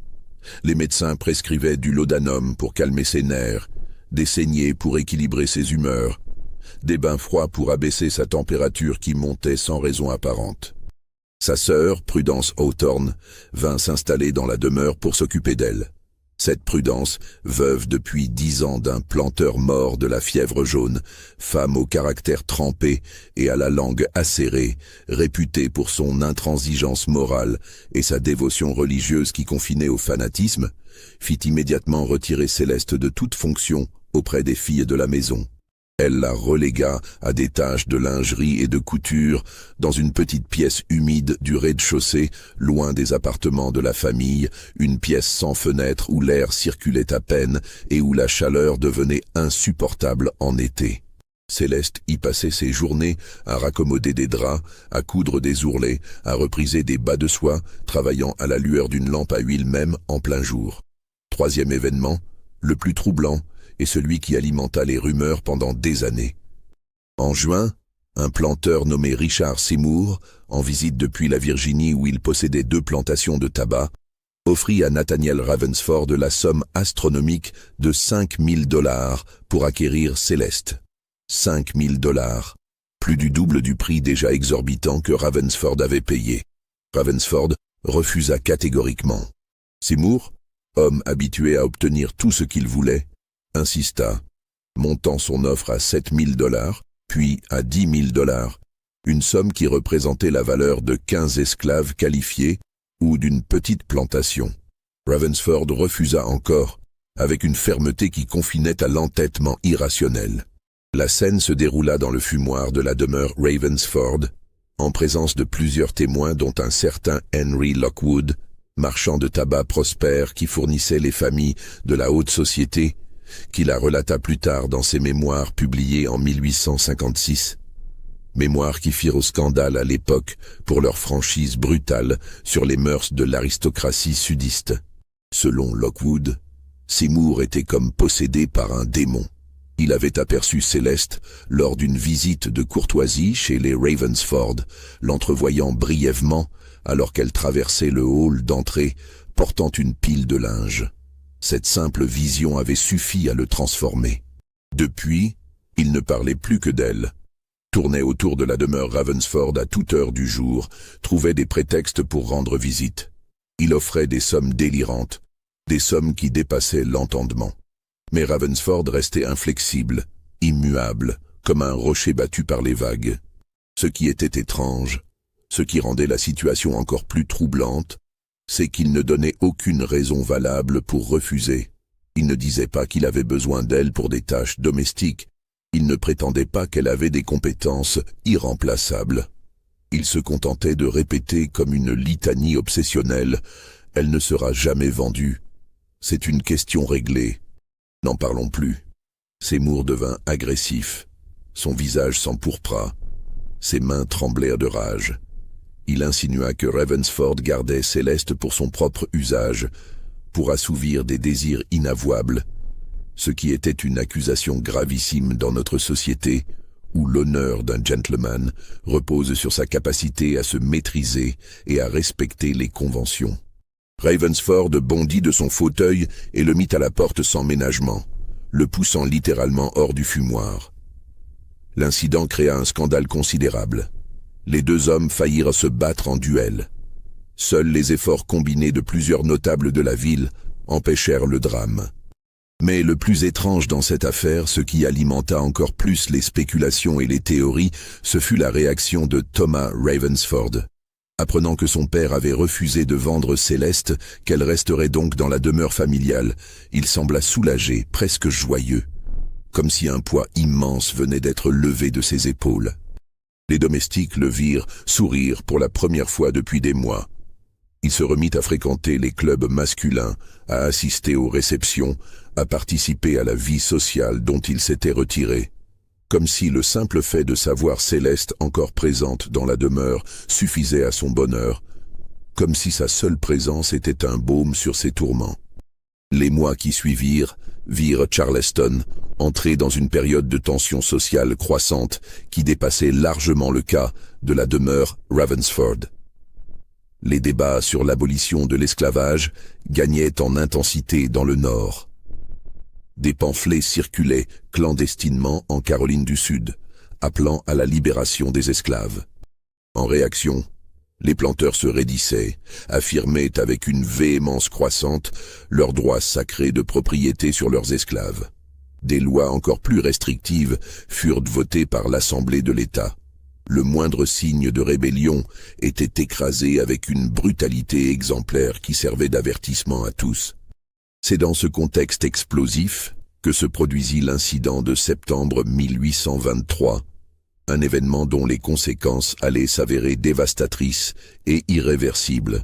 Les médecins prescrivaient du laudanum pour calmer ses nerfs, des saignées pour équilibrer ses humeurs, des bains froids pour abaisser sa température qui montait sans raison apparente. Sa sœur, Prudence Hawthorne, vint s'installer dans la demeure pour s'occuper d'elle. Cette Prudence, veuve depuis 10 ans d'un planteur mort de la fièvre jaune, femme au caractère trempé et à la langue acérée, réputée pour son intransigeance morale et sa dévotion religieuse qui confinait au fanatisme, fit immédiatement retirer Céleste de toute fonction auprès des filles de la maison. Elle la relégua à des tâches de lingerie et de couture dans une petite pièce humide du rez-de-chaussée, loin des appartements de la famille, une pièce sans fenêtre où l'air circulait à peine et où la chaleur devenait insupportable en été. Céleste y passait ses journées à raccommoder des draps, à coudre des ourlets, à repriser des bas de soie, travaillant à la lueur d'une lampe à huile même en plein jour. Troisième événement, le plus troublant, et celui qui alimenta les rumeurs pendant des années. En juin, un planteur nommé Richard Seymour, en visite depuis la Virginie où il possédait 2 plantations de tabac, offrit à Nathaniel Ravensford la somme astronomique de $5 000 pour acquérir Céleste. $5 000, plus du double du prix déjà exorbitant que Ravensford avait payé. Ravensford refusa catégoriquement. Seymour, homme habitué à obtenir tout ce qu'il voulait, insista, montant son offre à $7 000, puis à $10 000, une somme qui représentait la valeur de 15 esclaves qualifiés ou d'une petite plantation. Ravensford refusa encore, avec une fermeté qui confinait à l'entêtement irrationnel. La scène se déroula dans le fumoir de la demeure Ravensford, en présence de plusieurs témoins dont un certain Henry Lockwood, marchand de tabac prospère qui fournissait les familles de la haute société, qui la relata plus tard dans ses mémoires publiés en 1856. Mémoires qui firent scandale à l'époque pour leur franchise brutale sur les mœurs de l'aristocratie sudiste. Selon Lockwood, Seymour était comme possédé par un démon. Il avait aperçu Céleste lors d'une visite de courtoisie chez les Ravensford, l'entrevoyant brièvement alors qu'elle traversait le hall d'entrée portant une pile de linge. Cette simple vision avait suffi à le transformer. Depuis, il ne parlait plus que d'elle. Tournait autour de la demeure Ravensford à toute heure du jour, trouvait des prétextes pour rendre visite. Il offrait des sommes délirantes, des sommes qui dépassaient l'entendement. Mais Ravensford restait inflexible, immuable, comme un rocher battu par les vagues. Ce qui était étrange, ce qui rendait la situation encore plus troublante, c'est qu'il ne donnait aucune raison valable pour refuser. Il ne disait pas qu'il avait besoin d'elle pour des tâches domestiques. Il ne prétendait pas qu'elle avait des compétences irremplaçables. Il se contentait de répéter comme une litanie obsessionnelle « Elle ne sera jamais vendue. C'est une question réglée. N'en parlons plus. » Seymour devint agressif. Son visage s'empourpra. Ses mains tremblèrent de rage. Il insinua que Ravensford gardait Céleste pour son propre usage, pour assouvir des désirs inavouables, ce qui était une accusation gravissime dans notre société, où l'honneur d'un gentleman repose sur sa capacité à se maîtriser et à respecter les conventions. Ravensford bondit de son fauteuil et le mit à la porte sans ménagement, le poussant littéralement hors du fumoir. L'incident créa un scandale considérable. Les deux hommes faillirent se battre en duel. Seuls les efforts combinés de plusieurs notables de la ville empêchèrent le drame. Mais le plus étrange dans cette affaire, ce qui alimenta encore plus les spéculations et les théories, ce fut la réaction de Thomas Ravensford. Apprenant que son père avait refusé de vendre Céleste, qu'elle resterait donc dans la demeure familiale, il sembla soulagé, presque joyeux, comme si un poids immense venait d'être levé de ses épaules. Les domestiques le virent sourire pour la première fois depuis des mois. Il se remit à fréquenter les clubs masculins, à assister aux réceptions, à participer à la vie sociale dont il s'était retiré. Comme si le simple fait de savoir Céleste encore présente dans la demeure suffisait à son bonheur, comme si sa seule présence était un baume sur ses tourments. Les mois qui suivirent virent Charleston entrer dans une période de tension sociale croissante qui dépassait largement le cas de la demeure Ravensford. Les débats sur l'abolition de l'esclavage gagnaient en intensité dans le Nord. Des pamphlets circulaient clandestinement en Caroline du Sud, appelant à la libération des esclaves. En réaction, les planteurs se raidissaient, affirmaient avec une véhémence croissante leur droit sacré de propriété sur leurs esclaves. Des lois encore plus restrictives furent votées par l'Assemblée de l'État. Le moindre signe de rébellion était écrasé avec une brutalité exemplaire qui servait d'avertissement à tous. C'est dans ce contexte explosif que se produisit l'incident de septembre 1823, un événement dont les conséquences allaient s'avérer dévastatrices et irréversibles.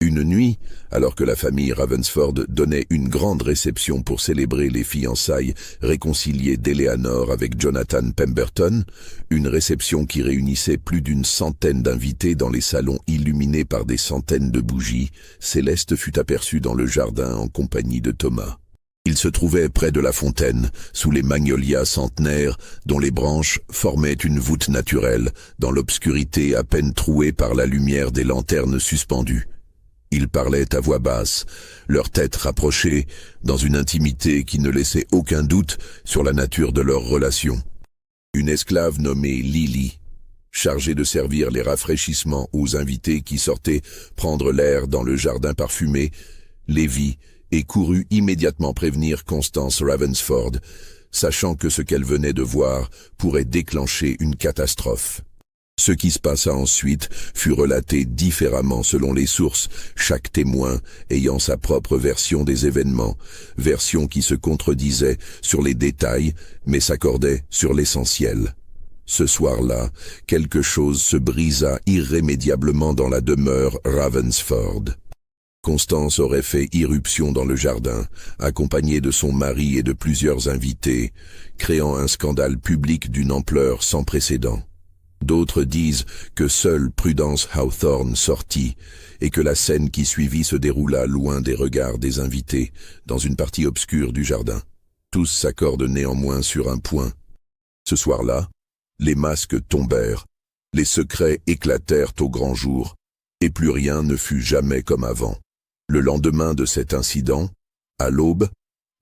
Une nuit, alors que la famille Ravensford donnait une grande réception pour célébrer les fiançailles réconciliées d'Eleanor avec Jonathan Pemberton, une réception qui réunissait plus d'une centaine d'invités dans les salons illuminés par des centaines de bougies, Céleste fut aperçue dans le jardin en compagnie de Thomas. Il se trouvait près de la fontaine, sous les magnolias centenaires dont les branches formaient une voûte naturelle, dans l'obscurité à peine trouée par la lumière des lanternes suspendues. Ils parlaient à voix basse, leurs têtes rapprochées, dans une intimité qui ne laissait aucun doute sur la nature de leur relation. Une esclave nommée Lily, chargée de servir les rafraîchissements aux invités qui sortaient prendre l'air dans le jardin parfumé, les vit et courut immédiatement prévenir Constance Ravensford, sachant que ce qu'elle venait de voir pourrait déclencher une catastrophe. Ce qui se passa ensuite fut relaté différemment selon les sources, chaque témoin ayant sa propre version des événements, version qui se contredisait sur les détails mais s'accordait sur l'essentiel. Ce soir-là, quelque chose se brisa irrémédiablement dans la demeure Ravensford. Constance aurait fait irruption dans le jardin, accompagnée de son mari et de plusieurs invités, créant un scandale public d'une ampleur sans précédent. D'autres disent que seule Prudence Hawthorne sortit et que la scène qui suivit se déroula loin des regards des invités, dans une partie obscure du jardin. Tous s'accordent néanmoins sur un point. Ce soir-là, les masques tombèrent, les secrets éclatèrent au grand jour, et plus rien ne fut jamais comme avant. Le lendemain de cet incident, à l'aube,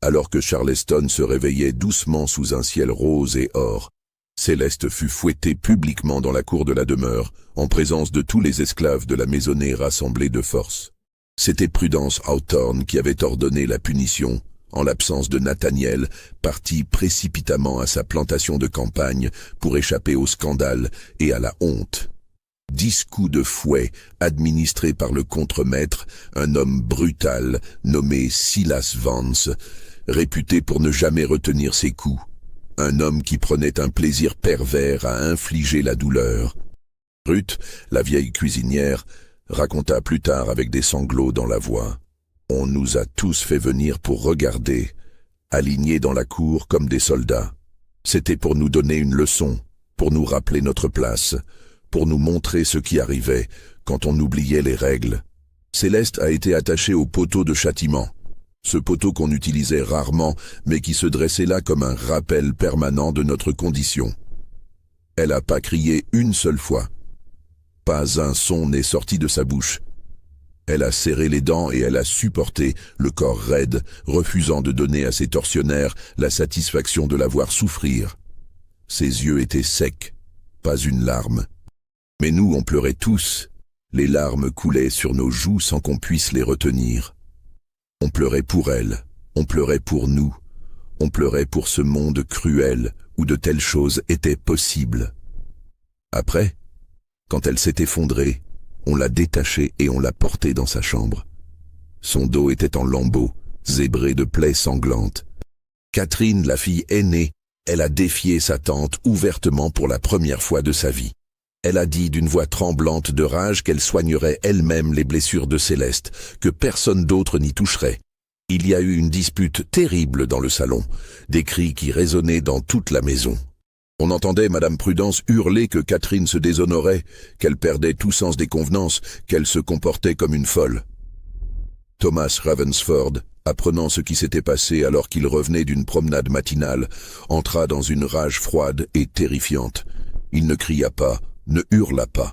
alors que Charleston se réveillait doucement sous un ciel rose et or, Céleste fut fouettée publiquement dans la cour de la demeure, en présence de tous les esclaves de la maisonnée rassemblés de force. C'était Prudence Hawthorne qui avait ordonné la punition, en l'absence de Nathaniel, parti précipitamment à sa plantation de campagne pour échapper au scandale et à la honte. 10 coups de fouet administrés par le contremaître, un homme brutal nommé Silas Vance, réputé pour ne jamais retenir ses coups. Un homme qui prenait un plaisir pervers à infliger la douleur. Ruth, la vieille cuisinière, raconta plus tard avec des sanglots dans la voix. On nous a tous fait venir pour regarder, alignés dans la cour comme des soldats. C'était pour nous donner une leçon, pour nous rappeler notre place, pour nous montrer ce qui arrivait quand on oubliait les règles. Céleste a été attachée au poteau de châtiment. Ce poteau qu'on utilisait rarement, mais qui se dressait là comme un rappel permanent de notre condition. Elle n'a pas crié une seule fois. Pas un son n'est sorti de sa bouche. Elle a serré les dents et elle a supporté, le corps raide, refusant de donner à ses tortionnaires la satisfaction de la voir souffrir. Ses yeux étaient secs, pas une larme. Mais nous, on pleurait tous. Les larmes coulaient sur nos joues sans qu'on puisse les retenir. On pleurait pour elle, on pleurait pour nous, on pleurait pour ce monde cruel où de telles choses étaient possibles. Après, quand elle s'est effondrée, on l'a détachée et on l'a portée dans sa chambre. Son dos était en lambeaux, zébré de plaies sanglantes. Catherine, la fille aînée, elle a défié sa tante ouvertement pour la première fois de sa vie. Elle a dit d'une voix tremblante de rage qu'elle soignerait elle-même les blessures de Céleste, que personne d'autre n'y toucherait. Il y a eu une dispute terrible dans le salon, des cris qui résonnaient dans toute la maison. On entendait Madame Prudence hurler que Catherine se déshonorait, qu'elle perdait tout sens des convenances, qu'elle se comportait comme une folle. Thomas Ravensford, apprenant ce qui s'était passé alors qu'il revenait d'une promenade matinale, entra dans une rage froide et terrifiante. Il ne cria pas, ne hurla pas.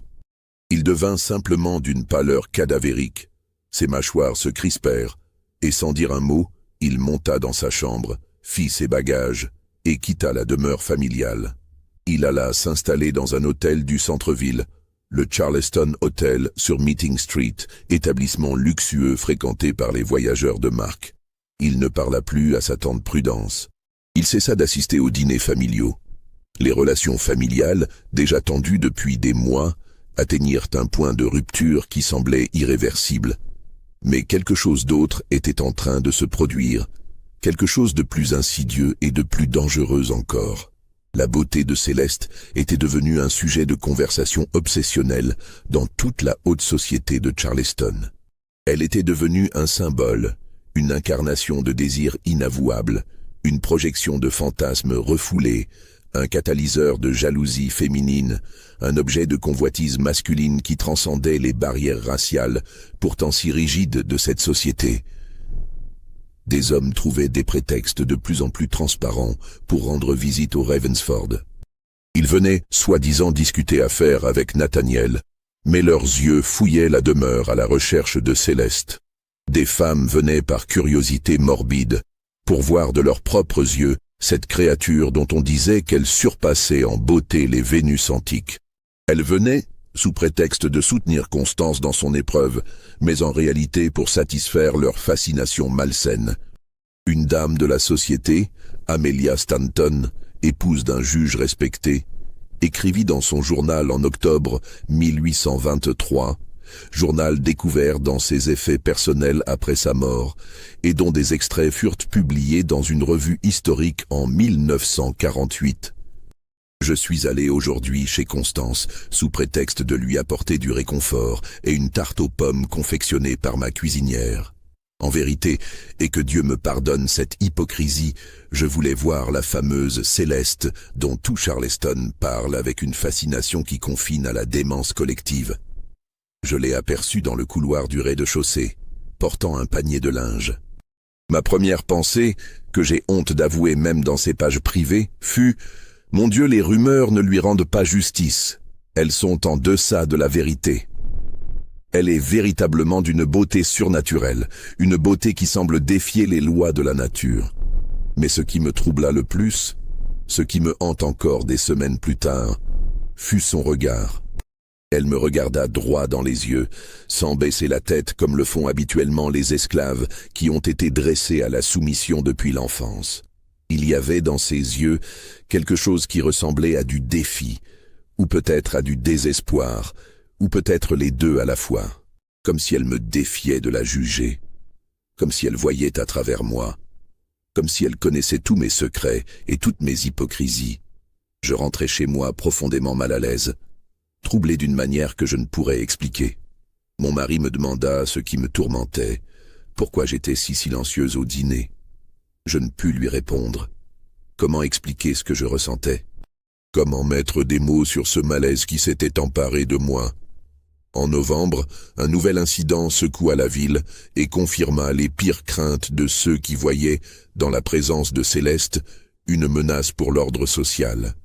Il devint simplement d'une pâleur cadavérique. Ses mâchoires se crispèrent, et sans dire un mot, il monta dans sa chambre, fit ses bagages, et quitta la demeure familiale. Il alla s'installer dans un hôtel du centre-ville, le Charleston Hotel sur Meeting Street, établissement luxueux fréquenté par les voyageurs de marque. Il ne parla plus à sa tante Prudence. Il cessa d'assister aux dîners familiaux. Les relations familiales, déjà tendues depuis des mois, atteignirent un point de rupture qui semblait irréversible. Mais quelque chose d'autre était en train de se produire, quelque chose de plus insidieux et de plus dangereux encore. La beauté de Céleste était devenue un sujet de conversation obsessionnel dans toute la haute société de Charleston. Elle était devenue un symbole, une incarnation de désir inavouable, une projection de fantasmes refoulés, un catalyseur de jalousie féminine, un objet de convoitise masculine qui transcendait les barrières raciales, pourtant si rigides de cette société. Des hommes trouvaient des prétextes de plus en plus transparents pour rendre visite aux Ravensford. Ils venaient, soi-disant, discuter affaires avec Nathaniel, mais leurs yeux fouillaient la demeure à la recherche de Céleste. Des femmes venaient par curiosité morbide, pour voir de leurs propres yeux cette créature dont on disait qu'elle surpassait en beauté les Vénus antiques. Elle venait, sous prétexte de soutenir Constance dans son épreuve, mais en réalité pour satisfaire leur fascination malsaine. Une dame de la société, Amelia Stanton, épouse d'un juge respecté, écrivit dans son journal en octobre 1823, journal découvert dans ses effets personnels après sa mort, et dont des extraits furent publiés dans une revue historique en 1948. Je suis allé aujourd'hui chez Constance, sous prétexte de lui apporter du réconfort et une tarte aux pommes confectionnée par ma cuisinière. En vérité, et que Dieu me pardonne cette hypocrisie, je voulais voir la fameuse Céleste dont tout Charleston parle avec une fascination qui confine à la démence collective. Je l'ai aperçue dans le couloir du rez-de-chaussée, portant un panier de linge. Ma première pensée, que j'ai honte d'avouer même dans ses pages privées, fut « Mon Dieu, les rumeurs ne lui rendent pas justice. Elles sont en deçà de la vérité. » Elle est véritablement d'une beauté surnaturelle, une beauté qui semble défier les lois de la nature. Mais ce qui me troubla le plus, ce qui me hante encore des semaines plus tard, fut son regard. Elle me regarda droit dans les yeux, sans baisser la tête comme le font habituellement les esclaves qui ont été dressés à la soumission depuis l'enfance. Il y avait dans ses yeux quelque chose qui ressemblait à du défi, ou peut-être à du désespoir, ou peut-être les deux à la fois, comme si elle me défiait de la juger, comme si elle voyait à travers moi, comme si elle connaissait tous mes secrets et toutes mes hypocrisies. Je rentrais chez moi profondément mal à l'aise, troublé d'une manière que je ne pourrais expliquer. Mon mari me demanda ce qui me tourmentait, pourquoi j'étais si silencieuse au dîner. Je ne pus lui répondre. Comment expliquer ce que je ressentais? Comment mettre des mots sur ce malaise qui s'était emparé de moi? En novembre, un nouvel incident secoua la ville et confirma les pires craintes de ceux qui voyaient, dans la présence de Céleste, une menace pour l'ordre social.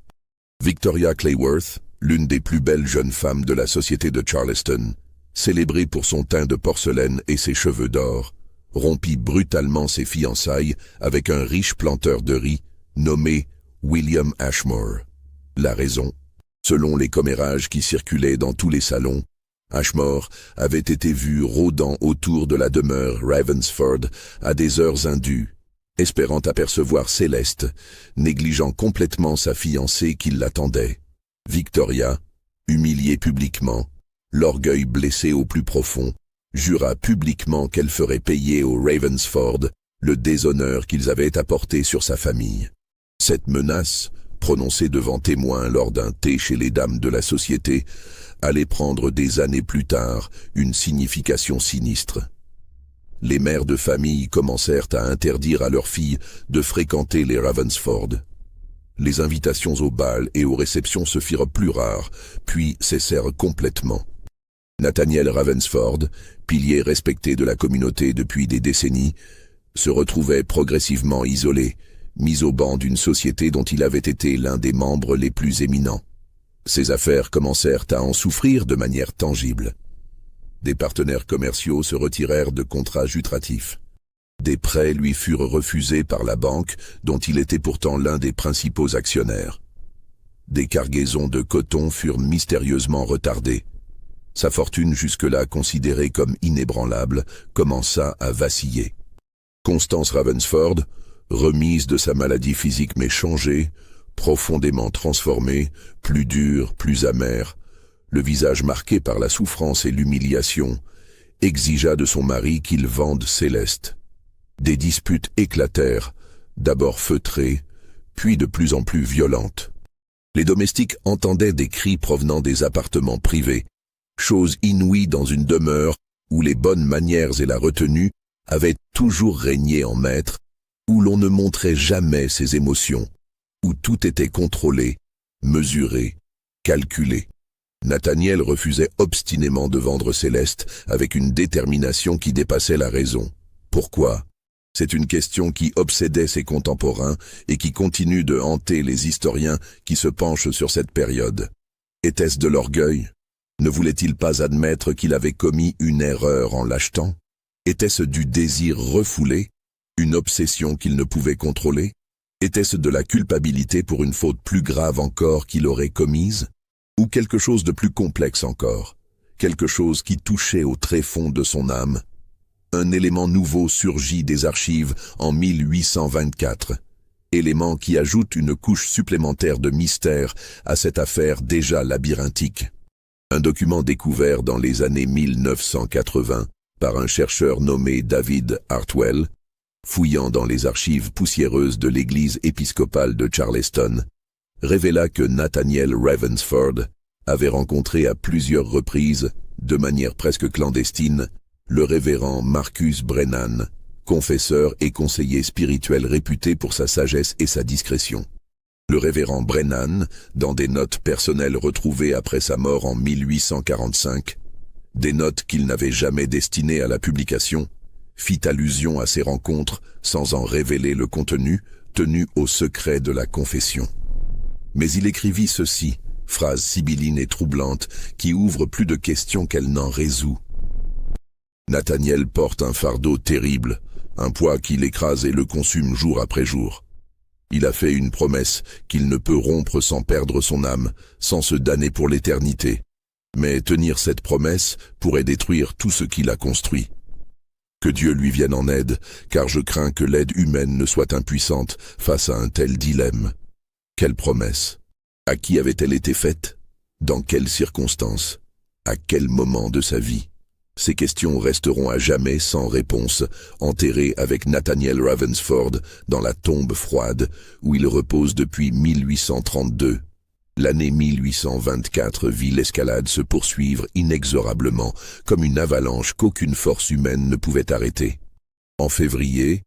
Victoria Clayworth, l'une des plus belles jeunes femmes de la société de Charleston, célébrée pour son teint de porcelaine et ses cheveux d'or, rompit brutalement ses fiançailles avec un riche planteur de riz nommé William Ashmore. La raison, selon les commérages qui circulaient dans tous les salons, Ashmore avait été vu rôdant autour de la demeure Ravensford à des heures indues, espérant apercevoir Céleste, négligeant complètement sa fiancée qui l'attendait. Victoria, humiliée publiquement, l'orgueil blessé au plus profond, jura publiquement qu'elle ferait payer aux Ravensford le déshonneur qu'ils avaient apporté sur sa famille. Cette menace, prononcée devant témoins lors d'un thé chez les dames de la société, allait prendre des années plus tard une signification sinistre. Les mères de famille commencèrent à interdire à leurs filles de fréquenter les Ravensford. Les invitations au bal et aux réceptions se firent plus rares, puis cessèrent complètement. Nathaniel Ravensford, pilier respecté de la communauté depuis des décennies, se retrouvait progressivement isolé, mis au banc d'une société dont il avait été l'un des membres les plus éminents. Ses affaires commencèrent à en souffrir de manière tangible. Des partenaires commerciaux se retirèrent de contrats jutratifs. Des prêts lui furent refusés par la banque, dont il était pourtant l'un des principaux actionnaires. Des cargaisons de coton furent mystérieusement retardées. Sa fortune jusque-là considérée comme inébranlable commença à vaciller. Constance Ravensford, remise de sa maladie physique mais changée, profondément transformée, plus dure, plus amère, le visage marqué par la souffrance et l'humiliation, exigea de son mari qu'il vende Céleste. Des disputes éclatèrent, d'abord feutrées, puis de plus en plus violentes. Les domestiques entendaient des cris provenant des appartements privés, chose inouïe dans une demeure où les bonnes manières et la retenue avaient toujours régné en maître, où l'on ne montrait jamais ses émotions, où tout était contrôlé, mesuré, calculé. Nathaniel refusait obstinément de vendre Céleste avec une détermination qui dépassait la raison. Pourquoi? C'est une question qui obsédait ses contemporains et qui continue de hanter les historiens qui se penchent sur cette période. Était-ce de l'orgueil? Ne voulait-il pas admettre qu'il avait commis une erreur en l'achetant? Était-ce du désir refoulé? Une obsession qu'il ne pouvait contrôler? Était-ce de la culpabilité pour une faute plus grave encore qu'il aurait commise? Ou quelque chose de plus complexe encore? Quelque chose qui touchait au tréfonds de son âme? Un élément nouveau surgit des archives en 1824, élément qui ajoute une couche supplémentaire de mystère à cette affaire déjà labyrinthique. Un document découvert dans les années 1980 par un chercheur nommé David Hartwell, fouillant dans les archives poussiéreuses de l'église épiscopale de Charleston, révéla que Nathaniel Ravensford avait rencontré à plusieurs reprises, de manière presque clandestine, le révérend Marcus Brennan, confesseur et conseiller spirituel réputé pour sa sagesse et sa discrétion. Le révérend Brennan, dans des notes personnelles retrouvées après sa mort en 1845, des notes qu'il n'avait jamais destinées à la publication, fit allusion à ces rencontres sans en révéler le contenu, tenu au secret de la confession. Mais il écrivit ceci, phrase sibylline et troublante qui ouvre plus de questions qu'elle n'en résout. Nathaniel porte un fardeau terrible, un poids qui l'écrase et le consume jour après jour. Il a fait une promesse qu'il ne peut rompre sans perdre son âme, sans se damner pour l'éternité. Mais tenir cette promesse pourrait détruire tout ce qu'il a construit. Que Dieu lui vienne en aide, car je crains que l'aide humaine ne soit impuissante face à un tel dilemme. Quelle promesse? À qui avait-elle été faite? Dans quelles circonstances? À quel moment de sa vie? Ces questions resteront à jamais sans réponse, enterrées avec Nathaniel Ravensford dans la tombe froide où il repose depuis 1832. L'année 1824 vit l'escalade se poursuivre inexorablement, comme une avalanche qu'aucune force humaine ne pouvait arrêter. En février,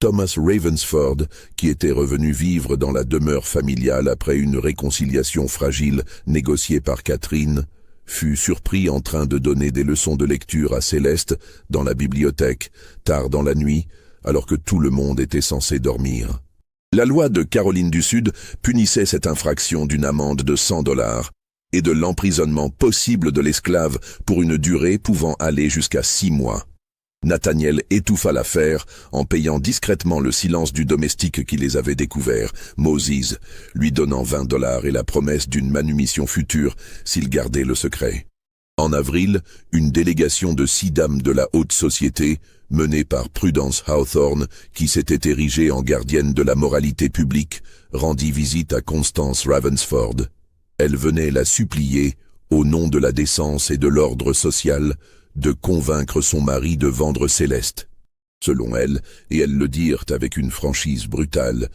Thomas Ravensford, qui était revenu vivre dans la demeure familiale après une réconciliation fragile négociée par Catherine, fut surpris en train de donner des leçons de lecture à Céleste dans la bibliothèque, tard dans la nuit, alors que tout le monde était censé dormir. La loi de Caroline du Sud punissait cette infraction d'une amende de $100 et de l'emprisonnement possible de l'esclave pour une durée pouvant aller jusqu'à 6 mois. Nathaniel étouffa l'affaire en payant discrètement le silence du domestique qui les avait découverts, Moses, lui donnant $20 et la promesse d'une manumission future s'il gardait le secret. En avril, une délégation de 6 dames de la haute société, menée par Prudence Hawthorne, qui s'était érigée en gardienne de la moralité publique, rendit visite à Constance Ravensford. Elle venait la supplier, au nom de la décence et de l'ordre social, de convaincre son mari de vendre Céleste. Selon elle, et elles le dirent avec une franchise brutale,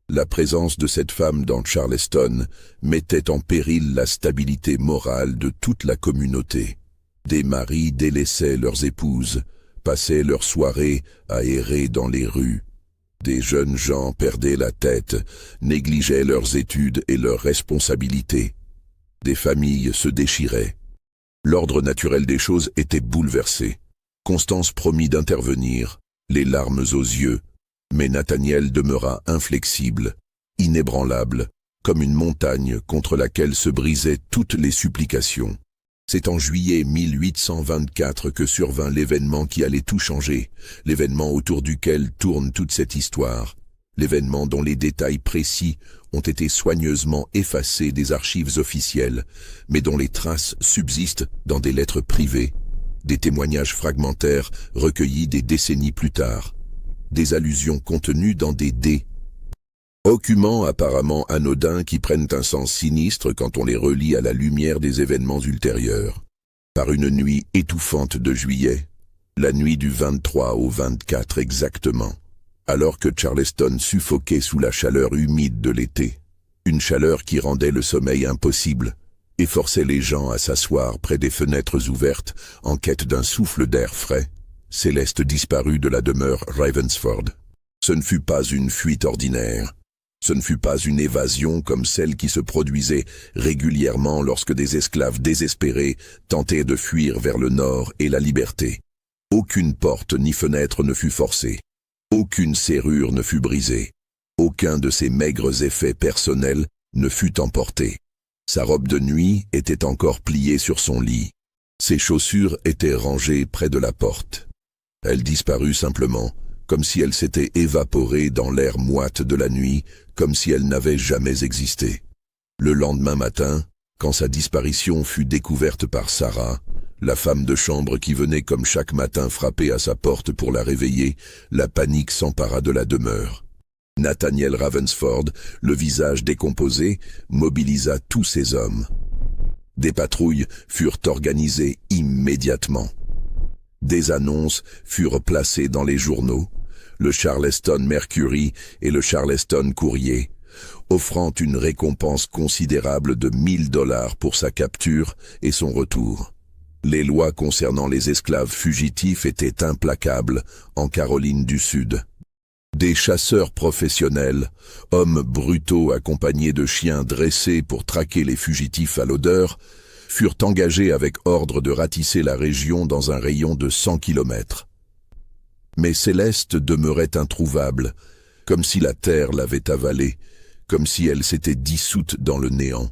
la présence de cette femme dans Charleston mettait en péril la stabilité morale de toute la communauté. Des maris délaissaient leurs épouses, passaient leurs soirées à errer dans les rues. Des jeunes gens perdaient la tête, négligeaient leurs études et leurs responsabilités. Des familles se déchiraient. L'ordre naturel des choses était bouleversé. Constance promit d'intervenir, les larmes aux yeux, mais Nathaniel demeura inflexible, inébranlable, comme une montagne contre laquelle se brisaient toutes les supplications. C'est en juillet 1824 que survint l'événement qui allait tout changer, l'événement autour duquel tourne toute cette histoire, l'événement dont les détails précis ont été soigneusement effacés des archives officielles, mais dont les traces subsistent dans des lettres privées, des témoignages fragmentaires recueillis des décennies plus tard, des allusions contenues dans des documents apparemment anodins qui prennent un sens sinistre quand on les relie à la lumière des événements ultérieurs. Par une nuit étouffante de juillet, la nuit du 23 au 24 exactement, alors que Charleston suffoquait sous la chaleur humide de l'été, une chaleur qui rendait le sommeil impossible et forçait les gens à s'asseoir près des fenêtres ouvertes en quête d'un souffle d'air frais, Céleste disparut de la demeure Ravensford. Ce ne fut pas une fuite ordinaire. Ce ne fut pas une évasion comme celle qui se produisait régulièrement lorsque des esclaves désespérés tentaient de fuir vers le nord et la liberté. Aucune porte ni fenêtre ne fut forcée. Aucune serrure ne fut brisée. Aucun de ses maigres effets personnels ne fut emporté. Sa robe de nuit était encore pliée sur son lit. Ses chaussures étaient rangées près de la porte. Elle disparut simplement, comme si elle s'était évaporée dans l'air moite de la nuit, comme si elle n'avait jamais existé. Le lendemain matin, quand sa disparition fut découverte par Sarah, la femme de chambre qui venait comme chaque matin frapper à sa porte pour la réveiller, la panique s'empara de la demeure. Nathaniel Ravensford, le visage décomposé, mobilisa tous ses hommes. Des patrouilles furent organisées immédiatement. Des annonces furent placées dans les journaux, le Charleston Mercury et le Charleston Courrier, offrant une récompense considérable de $1000 pour sa capture et son retour. Les lois concernant les esclaves fugitifs étaient implacables en Caroline du Sud. Des chasseurs professionnels, hommes brutaux accompagnés de chiens dressés pour traquer les fugitifs à l'odeur, furent engagés avec ordre de ratisser la région dans un rayon de 100 km. Mais Céleste demeurait introuvable, comme si la terre l'avait avalée, comme si elle s'était dissoute dans le néant.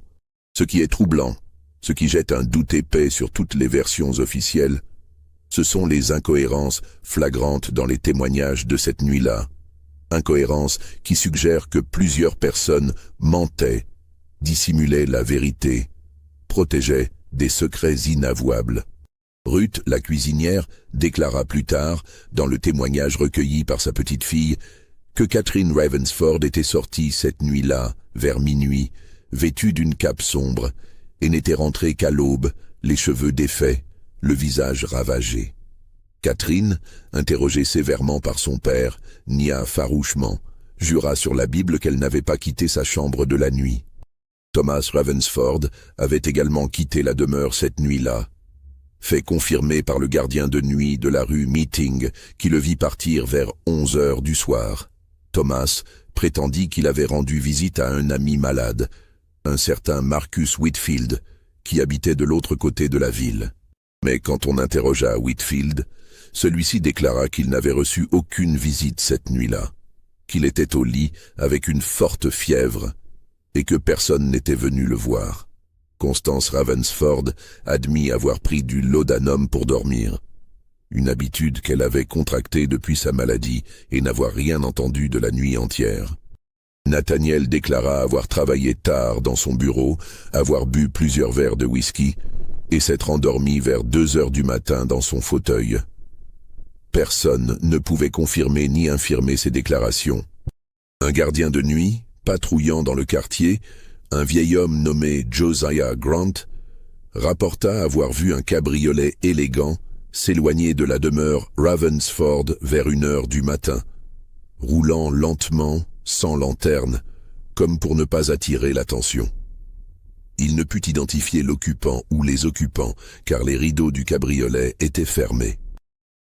Ce qui est troublant, ce qui jette un doute épais sur toutes les versions officielles, ce sont les incohérences flagrantes dans les témoignages de cette nuit-là. Incohérences qui suggèrent que plusieurs personnes mentaient, dissimulaient la vérité, protégeaient des secrets inavouables. Ruth, la cuisinière, déclara plus tard, dans le témoignage recueilli par sa petite-fille, que Catherine Ravensford était sortie cette nuit-là, vers minuit, vêtue d'une cape sombre, et n'était rentrée qu'à l'aube, les cheveux défaits, le visage ravagé. Catherine, interrogée sévèrement par son père, nia farouchement, jura sur la Bible qu'elle n'avait pas quitté sa chambre de la nuit. Thomas Ravensford avait également quitté la demeure cette nuit-là, fait confirmé par le gardien de nuit de la rue Meeting qui le vit partir vers 11 heures du soir. Thomas prétendit qu'il avait rendu visite à un ami malade, un certain Marcus Whitfield, qui habitait de l'autre côté de la ville. Mais quand on interrogea Whitfield, celui-ci déclara qu'il n'avait reçu aucune visite cette nuit-là, qu'il était au lit avec une forte fièvre et que personne n'était venu le voir. Constance Ravensford admit avoir pris du laudanum pour dormir, une habitude qu'elle avait contractée depuis sa maladie et n'avoir rien entendu de la nuit entière. Nathaniel déclara avoir travaillé tard dans son bureau, avoir bu plusieurs verres de whisky et s'être endormi vers 2 heures du matin dans son fauteuil. Personne ne pouvait confirmer ni infirmer ces déclarations. Un gardien de nuit, patrouillant dans le quartier, un vieil homme nommé Josiah Grant, rapporta avoir vu un cabriolet élégant s'éloigner de la demeure Ravensford vers 1 heure du matin, roulant lentement, sans lanterne, comme pour ne pas attirer l'attention. Il ne put identifier l'occupant ou les occupants, car les rideaux du cabriolet étaient fermés.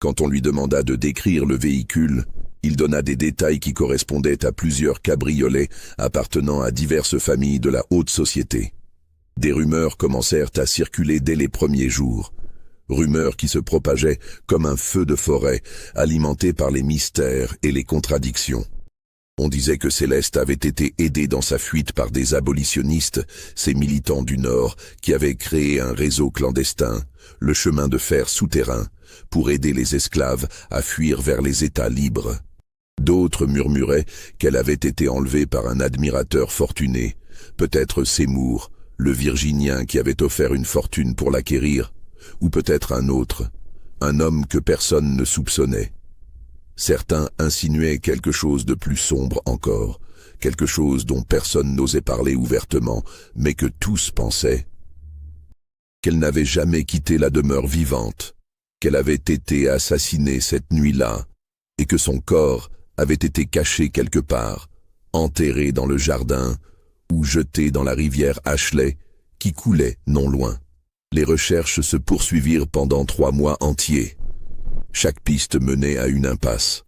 Quand on lui demanda de décrire le véhicule, il donna des détails qui correspondaient à plusieurs cabriolets appartenant à diverses familles de la haute société. Des rumeurs commencèrent à circuler dès les premiers jours. Rumeurs qui se propageaient comme un feu de forêt, alimenté par les mystères et les contradictions. On disait que Céleste avait été aidée dans sa fuite par des abolitionnistes, ces militants du Nord qui avaient créé un réseau clandestin, le chemin de fer souterrain, pour aider les esclaves à fuir vers les États libres. D'autres murmuraient qu'elle avait été enlevée par un admirateur fortuné, peut-être Seymour, le Virginien qui avait offert une fortune pour l'acquérir, ou peut-être un autre, un homme que personne ne soupçonnait. Certains insinuaient quelque chose de plus sombre encore, quelque chose dont personne n'osait parler ouvertement, mais que tous pensaient. Qu'elle n'avait jamais quitté la demeure vivante, qu'elle avait été assassinée cette nuit-là, et que son corps avait été caché quelque part, enterré dans le jardin, ou jeté dans la rivière Ashley, qui coulait non loin. Les recherches se poursuivirent pendant 3 mois entiers. Chaque piste menait à une impasse.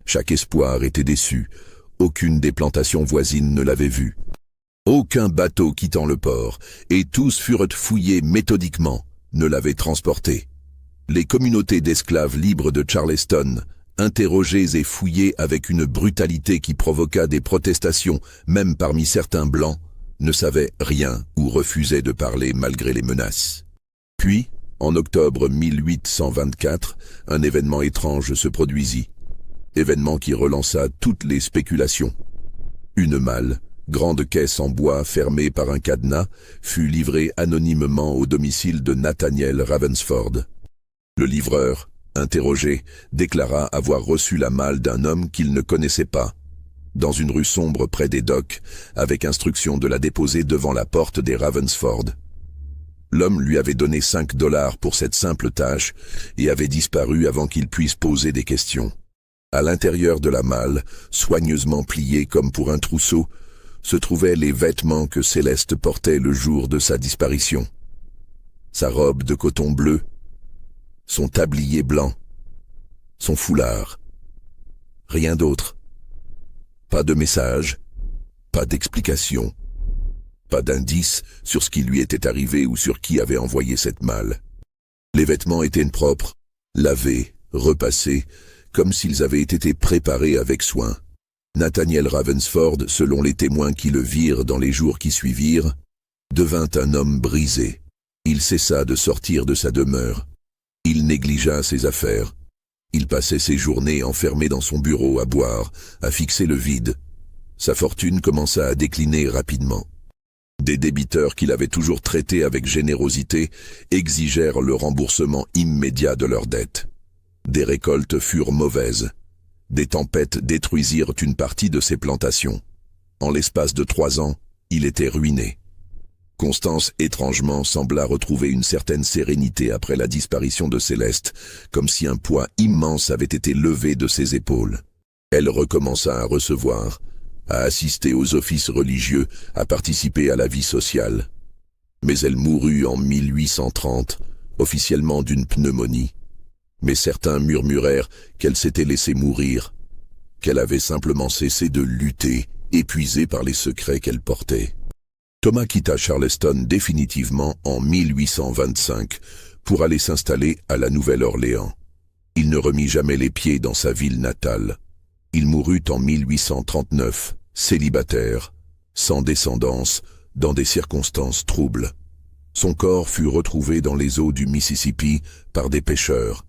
Chaque espoir était déçu. Aucune des plantations voisines ne l'avait vue. Aucun bateau quittant le port, et tous furent fouillés méthodiquement, ne l'avait transporté. Les communautés d'esclaves libres de Charleston, interrogées et fouillées avec une brutalité qui provoqua des protestations, même parmi certains blancs, ne savaient rien ou refusaient de parler malgré les menaces. Puis, en octobre 1824, un événement étrange se produisit. Événement qui relança toutes les spéculations. Une malle, grande caisse en bois fermée par un cadenas, fut livrée anonymement au domicile de Nathaniel Ravensford. Le livreur, interrogé, déclara avoir reçu la malle d'un homme qu'il ne connaissait pas, dans une rue sombre près des docks, avec instruction de la déposer devant la porte des Ravensford. L'homme lui avait donné $5 pour cette simple tâche et avait disparu avant qu'il puisse poser des questions. À l'intérieur de la malle, soigneusement pliée comme pour un trousseau, se trouvaient les vêtements que Céleste portait le jour de sa disparition. Sa robe de coton bleu, son tablier blanc, son foulard. Rien d'autre. Pas de message, pas d'explication, pas d'indice sur ce qui lui était arrivé ou sur qui avait envoyé cette malle. Les vêtements étaient propres, lavés, repassés, comme s'ils avaient été préparés avec soin. Nathaniel Ravensford, selon les témoins qui le virent dans les jours qui suivirent, devint un homme brisé. Il cessa de sortir de sa demeure. Il négligea ses affaires. Il passait ses journées enfermé dans son bureau à boire, à fixer le vide. Sa fortune commença à décliner rapidement. Des débiteurs qu'il avait toujours traités avec générosité exigèrent le remboursement immédiat de leurs dettes. Des récoltes furent mauvaises. Des tempêtes détruisirent une partie de ses plantations. En l'espace de 3 ans, il était ruiné. Constance, étrangement, sembla retrouver une certaine sérénité après la disparition de Céleste, comme si un poids immense avait été levé de ses épaules. Elle recommença à recevoir, à assister aux offices religieux, à participer à la vie sociale. Mais elle mourut en 1830, officiellement d'une pneumonie. Mais certains murmurèrent qu'elle s'était laissée mourir, qu'elle avait simplement cessé de lutter, épuisée par les secrets qu'elle portait. Thomas quitta Charleston définitivement en 1825 pour aller s'installer à la Nouvelle-Orléans. Il ne remit jamais les pieds dans sa ville natale. Il mourut en 1839, célibataire, sans descendance, dans des circonstances troubles. Son corps fut retrouvé dans les eaux du Mississippi par des pêcheurs.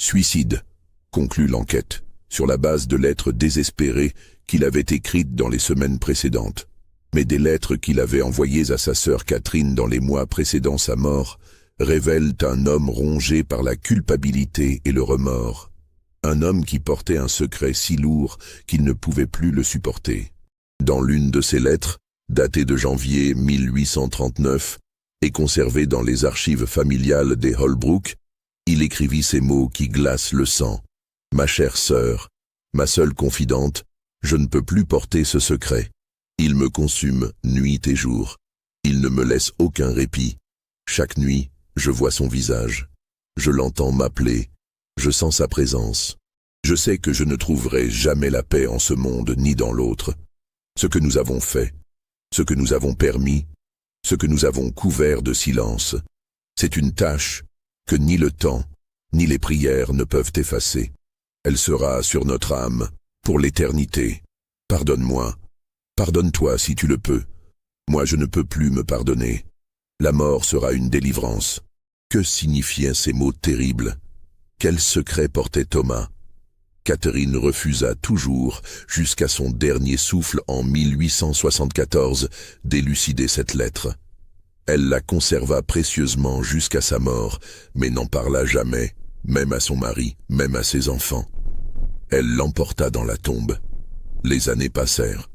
Suicide, conclut l'enquête, sur la base de lettres désespérées qu'il avait écrites dans les semaines précédentes. Mais des lettres qu'il avait envoyées à sa sœur Catherine dans les mois précédant sa mort révèlent un homme rongé par la culpabilité et le remords. Un homme qui portait un secret si lourd qu'il ne pouvait plus le supporter. Dans l'une de ses lettres, datée de janvier 1839 et conservée dans les archives familiales des Holbrook, il écrivit ces mots qui glacent le sang. « Ma chère sœur, ma seule confidente, je ne peux plus porter ce secret. Il me consume nuit et jour. Il ne me laisse aucun répit. Chaque nuit, je vois son visage. Je l'entends m'appeler. Je sens sa présence. Je sais que je ne trouverai jamais la paix en ce monde ni dans l'autre. Ce que nous avons fait, ce que nous avons permis, ce que nous avons couvert de silence, c'est une tâche que ni le temps, ni les prières ne peuvent effacer. Elle sera sur notre âme, pour l'éternité. Pardonne-moi. Pardonne-toi si tu le peux. Moi je ne peux plus me pardonner. La mort sera une délivrance. Que signifiaient ces mots terribles? Quel secret portait Thomas? Catherine refusa toujours, jusqu'à son dernier souffle en 1874, d'élucider cette lettre. Elle la conserva précieusement jusqu'à sa mort, mais n'en parla jamais, même à son mari, même à ses enfants. Elle l'emporta dans la tombe. Les années passèrent.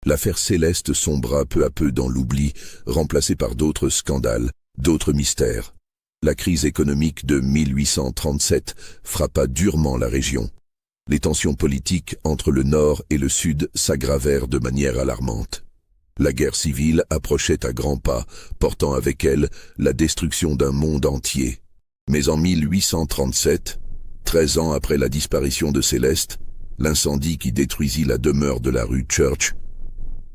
L'affaire Céleste sombra peu à peu dans l'oubli, remplacée par d'autres scandales, d'autres mystères. La crise économique de 1837 frappa durement la région. Les tensions politiques entre le Nord et le Sud s'aggravèrent de manière alarmante. La guerre civile approchait à grands pas, portant avec elle la destruction d'un monde entier. Mais en 1837, 13 ans après la disparition de Céleste, l'incendie qui détruisit la demeure de la rue Church,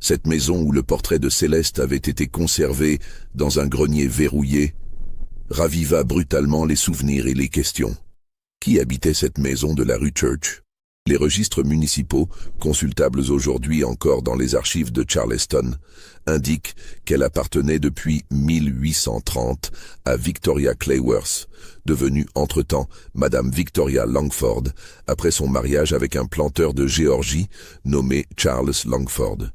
cette maison où le portrait de Céleste avait été conservé dans un grenier verrouillé, raviva brutalement les souvenirs et les questions. Qui habitait cette maison de la rue Church? Les registres municipaux, consultables aujourd'hui encore dans les archives de Charleston, indiquent qu'elle appartenait depuis 1830 à Victoria Clayworth, devenue entre-temps Madame Victoria Langford, après son mariage avec un planteur de Géorgie nommé Charles Langford.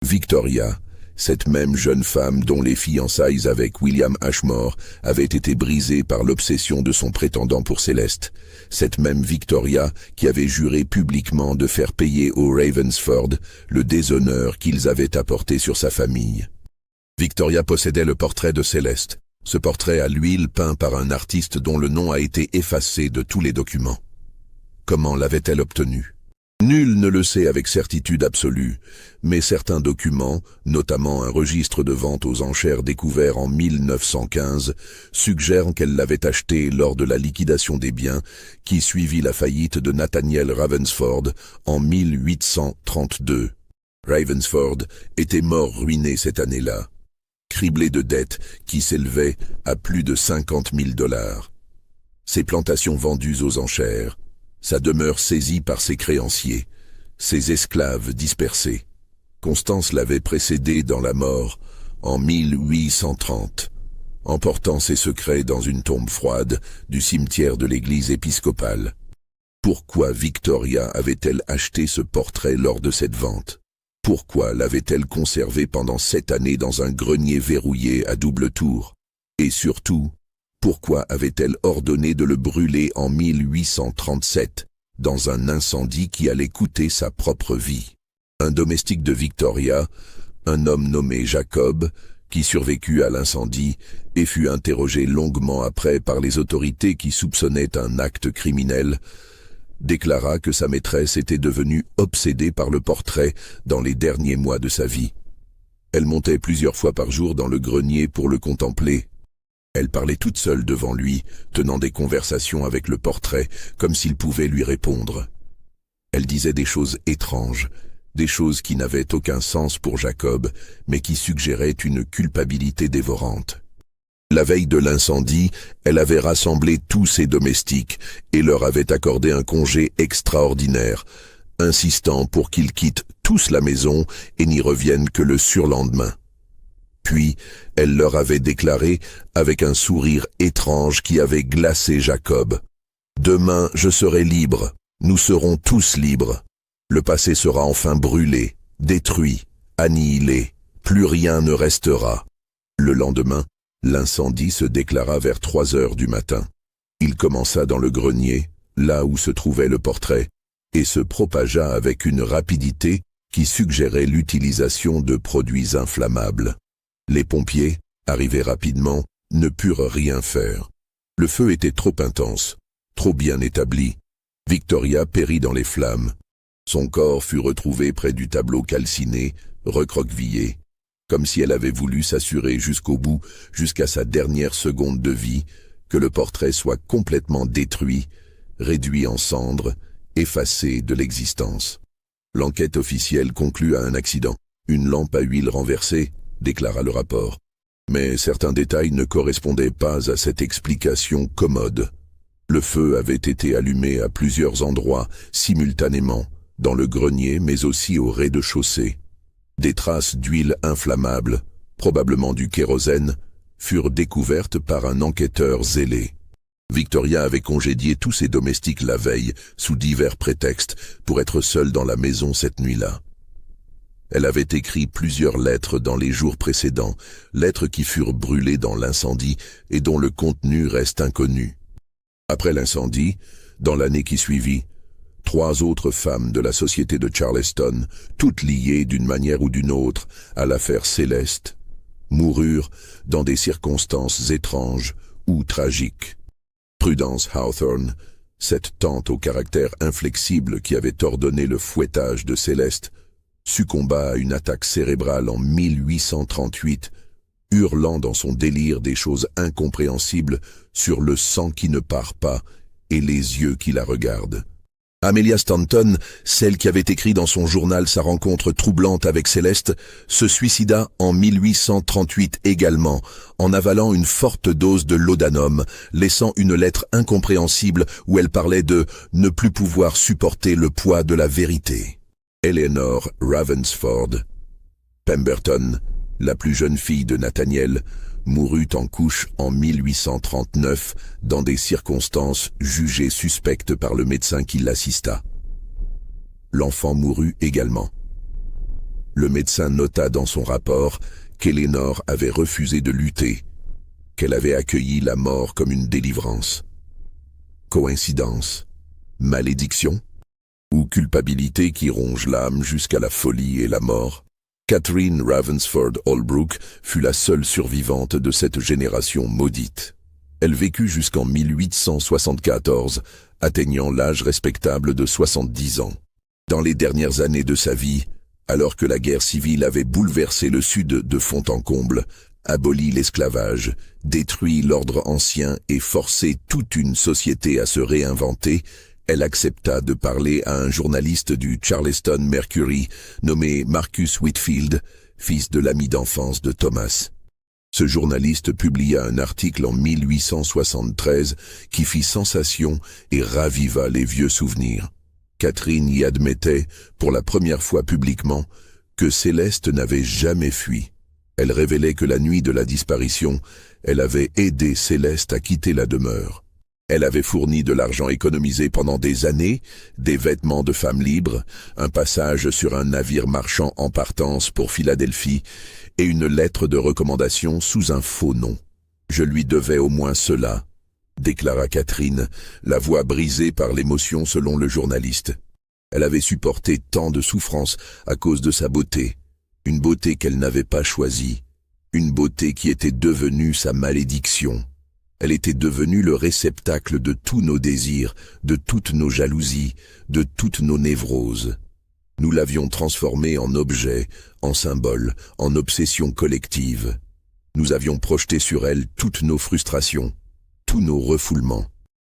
Victoria, cette même jeune femme dont les fiançailles avec William Ashmore avaient été brisées par l'obsession de son prétendant pour Céleste, cette même Victoria qui avait juré publiquement de faire payer aux Ravensford le déshonneur qu'ils avaient apporté sur sa famille. Victoria possédait le portrait de Céleste, ce portrait à l'huile peint par un artiste dont le nom a été effacé de tous les documents. Comment l'avait-elle obtenu? Nul ne le sait avec certitude absolue, mais certains documents, notamment un registre de vente aux enchères découvert en 1915, suggèrent qu'elle l'avait acheté lors de la liquidation des biens qui suivit la faillite de Nathaniel Ravensford en 1832. Ravensford était mort ruiné cette année-là, criblé de dettes qui s'élevaient à plus de $50 000. Ses plantations vendues aux enchères, sa demeure saisie par ses créanciers, ses esclaves dispersés. Constance l'avait précédé dans la mort en 1830, emportant ses secrets dans une tombe froide du cimetière de l'église épiscopale. Pourquoi Victoria avait-elle acheté ce portrait lors de cette vente? Pourquoi l'avait-elle conservé pendant 7 années dans un grenier verrouillé à double tour? Et surtout, pourquoi avait-elle ordonné de le brûler en 1837, dans un incendie qui allait coûter sa propre vie? Un domestique de Victoria, un homme nommé Jacob, qui survécut à l'incendie et fut interrogé longuement après par les autorités qui soupçonnaient un acte criminel, déclara que sa maîtresse était devenue obsédée par le portrait dans les derniers mois de sa vie. Elle montait plusieurs fois par jour dans le grenier pour le contempler. Elle parlait toute seule devant lui, tenant des conversations avec le portrait, comme s'il pouvait lui répondre. Elle disait des choses étranges, des choses qui n'avaient aucun sens pour Jacob, mais qui suggéraient une culpabilité dévorante. La veille de l'incendie, elle avait rassemblé tous ses domestiques et leur avait accordé un congé extraordinaire, insistant pour qu'ils quittent tous la maison et n'y reviennent que le surlendemain. Puis, elle leur avait déclaré, avec un sourire étrange qui avait glacé Jacob, « Demain, je serai libre, nous serons tous libres. Le passé sera enfin brûlé, détruit, annihilé, plus rien ne restera. » Le lendemain, l'incendie se déclara vers 3 heures du matin. Il commença dans le grenier, là où se trouvait le portrait, et se propagea avec une rapidité qui suggérait l'utilisation de produits inflammables. Les pompiers, arrivés rapidement, ne purent rien faire. Le feu était trop intense, trop bien établi. Victoria périt dans les flammes. Son corps fut retrouvé près du tableau calciné, recroquevillé, comme si elle avait voulu s'assurer jusqu'au bout, jusqu'à sa dernière seconde de vie, que le portrait soit complètement détruit, réduit en cendres, effacé de l'existence. L'enquête officielle conclut à un accident. Une lampe à huile renversée, déclara le rapport. Mais certains détails ne correspondaient pas à cette explication commode. Le feu avait été allumé à plusieurs endroits, simultanément, dans le grenier mais aussi au rez-de-chaussée. Des traces d'huile inflammable, probablement du kérosène, furent découvertes par un enquêteur zélé. Victoria avait congédié tous ses domestiques la veille, sous divers prétextes, pour être seule dans la maison cette nuit-là. Elle avait écrit plusieurs lettres dans les jours précédents, lettres qui furent brûlées dans l'incendie et dont le contenu reste inconnu. Après l'incendie, dans l'année qui suivit, 3 autres femmes de la société de Charleston, toutes liées d'une manière ou d'une autre à l'affaire Céleste, moururent dans des circonstances étranges ou tragiques. Prudence Hawthorne, cette tante au caractère inflexible qui avait ordonné le fouettage de Céleste, succomba à une attaque cérébrale en 1838, hurlant dans son délire des choses incompréhensibles sur le sang qui ne part pas et les yeux qui la regardent. Amelia Stanton, celle qui avait écrit dans son journal sa rencontre troublante avec Céleste, se suicida en 1838 également, en avalant une forte dose de laudanum, laissant une lettre incompréhensible où elle parlait de ne plus pouvoir supporter le poids de la vérité. Eleanor Ravensford Pemberton, la plus jeune fille de Nathaniel, mourut en couche en 1839 dans des circonstances jugées suspectes par le médecin qui l'assista. L'enfant mourut également. Le médecin nota dans son rapport qu'Eleanor avait refusé de lutter, qu'elle avait accueilli la mort comme une délivrance. Coïncidence? Malédiction? Ou culpabilité qui ronge l'âme jusqu'à la folie et la mort? Catherine Ravensford Holbrook fut la seule survivante de cette génération maudite. Elle vécut jusqu'en 1874, atteignant l'âge respectable de 70 ans. Dans les dernières années de sa vie, alors que la guerre civile avait bouleversé le Sud de fond en comble, aboli l'esclavage, détruit l'ordre ancien et forcé toute une société à se réinventer, elle accepta de parler à un journaliste du Charleston Mercury nommé Marcus Whitfield, fils de l'ami d'enfance de Thomas. Ce journaliste publia un article en 1873 qui fit sensation et raviva les vieux souvenirs. Catherine y admettait, pour la première fois publiquement, que Céleste n'avait jamais fui. Elle révélait que la nuit de la disparition, elle avait aidé Céleste à quitter la demeure. Elle avait fourni de l'argent économisé pendant des années, des vêtements de femme libre, un passage sur un navire marchand en partance pour Philadelphie et une lettre de recommandation sous un faux nom. « Je lui devais au moins cela », déclara Catherine, la voix brisée par l'émotion selon le journaliste. Elle avait supporté tant de souffrances à cause de sa beauté, une beauté qu'elle n'avait pas choisie, une beauté qui était devenue sa malédiction. Elle était devenue le réceptacle de tous nos désirs, de toutes nos jalousies, de toutes nos névroses. Nous l'avions transformée en objet, en symbole, en obsession collective. Nous avions projeté sur elle toutes nos frustrations, tous nos refoulements.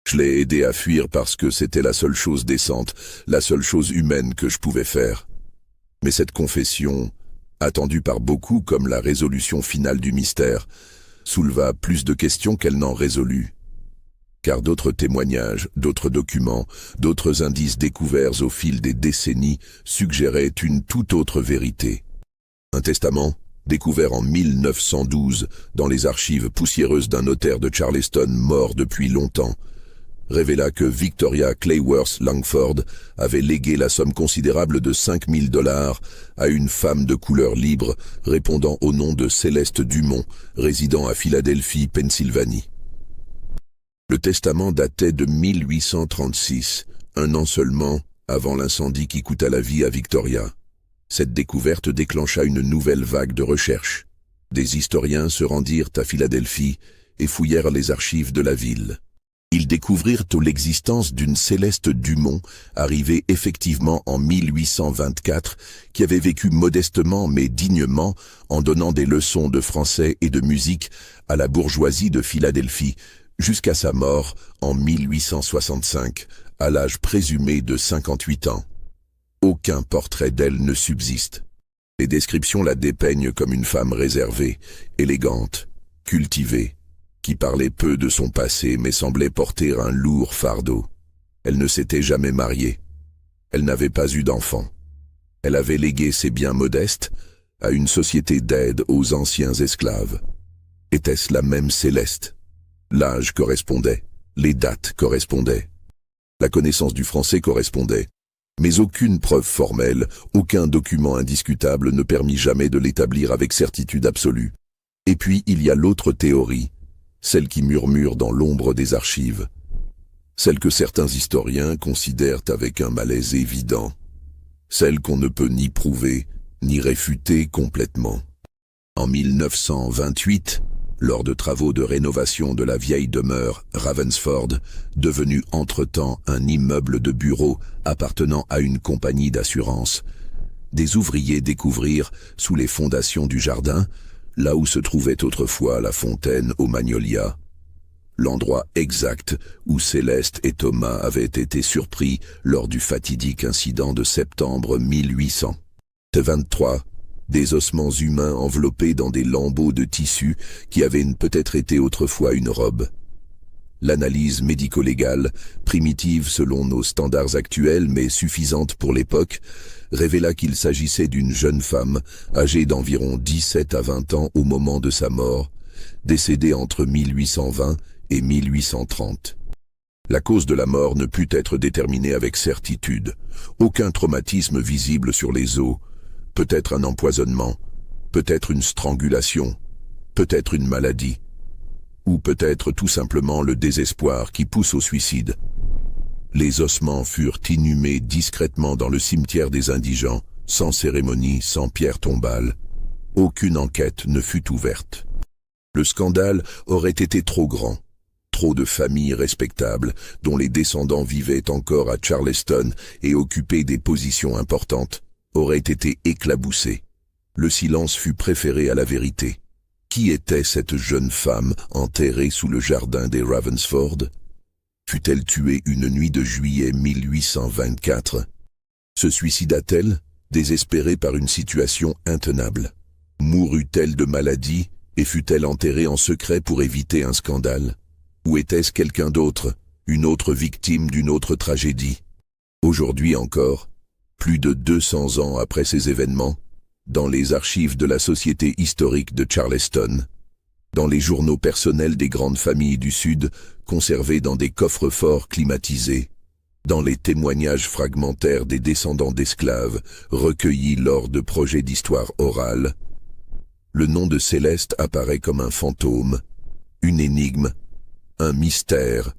Je l'ai aidée à fuir parce que c'était la seule chose décente, la seule chose humaine que je pouvais faire. Mais cette confession, attendue par beaucoup comme la résolution finale du mystère, souleva plus de questions qu'elle n'en résolut. Car d'autres témoignages, d'autres documents, d'autres indices découverts au fil des décennies suggéraient une toute autre vérité. Un testament, découvert en 1912 dans les archives poussiéreuses d'un notaire de Charleston mort depuis longtemps, révéla que Victoria Clayworth Langford avait légué la somme considérable de $5 000 à une femme de couleur libre répondant au nom de Céleste Dumont, résidant à Philadelphie, Pennsylvanie. Le testament datait de 1836, un an seulement avant l'incendie qui coûta la vie à Victoria. Cette découverte déclencha une nouvelle vague de recherches. Des historiens se rendirent à Philadelphie et fouillèrent les archives de la ville. Ils découvrirent l'existence d'une Céleste Dumont, arrivée effectivement en 1824, qui avait vécu modestement mais dignement en donnant des leçons de français et de musique à la bourgeoisie de Philadelphie, jusqu'à sa mort en 1865, à l'âge présumé de 58 ans. Aucun portrait d'elle ne subsiste. Les descriptions la dépeignent comme une femme réservée, élégante, cultivée, qui parlait peu de son passé mais semblait porter un lourd fardeau. Elle ne s'était jamais mariée. Elle n'avait pas eu d'enfant. Elle avait légué ses biens modestes à une société d'aide aux anciens esclaves. Était-ce la même Céleste? L'âge correspondait, les dates correspondaient. La connaissance du français correspondait, mais aucune preuve formelle, aucun document indiscutable ne permit jamais de l'établir avec certitude absolue. Et puis il y a l'autre théorie, celle qui murmure dans l'ombre des archives, celle que certains historiens considèrent avec un malaise évident, celle qu'on ne peut ni prouver, ni réfuter complètement. En 1928, lors de travaux de rénovation de la vieille demeure Ravensford, devenue entre-temps un immeuble de bureaux appartenant à une compagnie d'assurance, des ouvriers découvrirent, sous les fondations du jardin, là où se trouvait autrefois la fontaine aux magnolias, l'endroit exact où Céleste et Thomas avaient été surpris lors du fatidique incident de septembre 1823, des ossements humains enveloppés dans des lambeaux de tissu qui avaient peut-être été autrefois une robe. L'analyse médico-légale, primitive selon nos standards actuels mais suffisante pour l'époque, révéla qu'il s'agissait d'une jeune femme âgée d'environ 17 à 20 ans au moment de sa mort, décédée entre 1820 et 1830. La cause de la mort ne put être déterminée avec certitude. Aucun traumatisme visible sur les os, peut-être un empoisonnement, peut-être une strangulation, peut-être une maladie, ou peut-être tout simplement le désespoir qui pousse au suicide. Les ossements furent inhumés discrètement dans le cimetière des indigents, sans cérémonie, sans pierre tombale. Aucune enquête ne fut ouverte. Le scandale aurait été trop grand. Trop de familles respectables, dont les descendants vivaient encore à Charleston et occupaient des positions importantes, auraient été éclaboussées. Le silence fut préféré à la vérité. Qui était cette jeune femme enterrée sous le jardin des Ravensford? Fut-elle tuée une nuit de juillet 1824? Se suicida-t-elle, désespérée par une situation intenable? Mourut-elle de maladie, Et fut-elle enterrée en secret pour éviter un scandale? Ou était-ce quelqu'un d'autre, une autre victime d'une autre tragédie? Aujourd'hui encore, plus de 200 ans après ces événements, dans les archives de la Société historique de Charleston, dans les journaux personnels des grandes familles du Sud, conservés dans des coffres-forts climatisés, dans les témoignages fragmentaires des descendants d'esclaves, recueillis lors de projets d'histoire orale, le nom de Céleste apparaît comme un fantôme, une énigme, un mystère,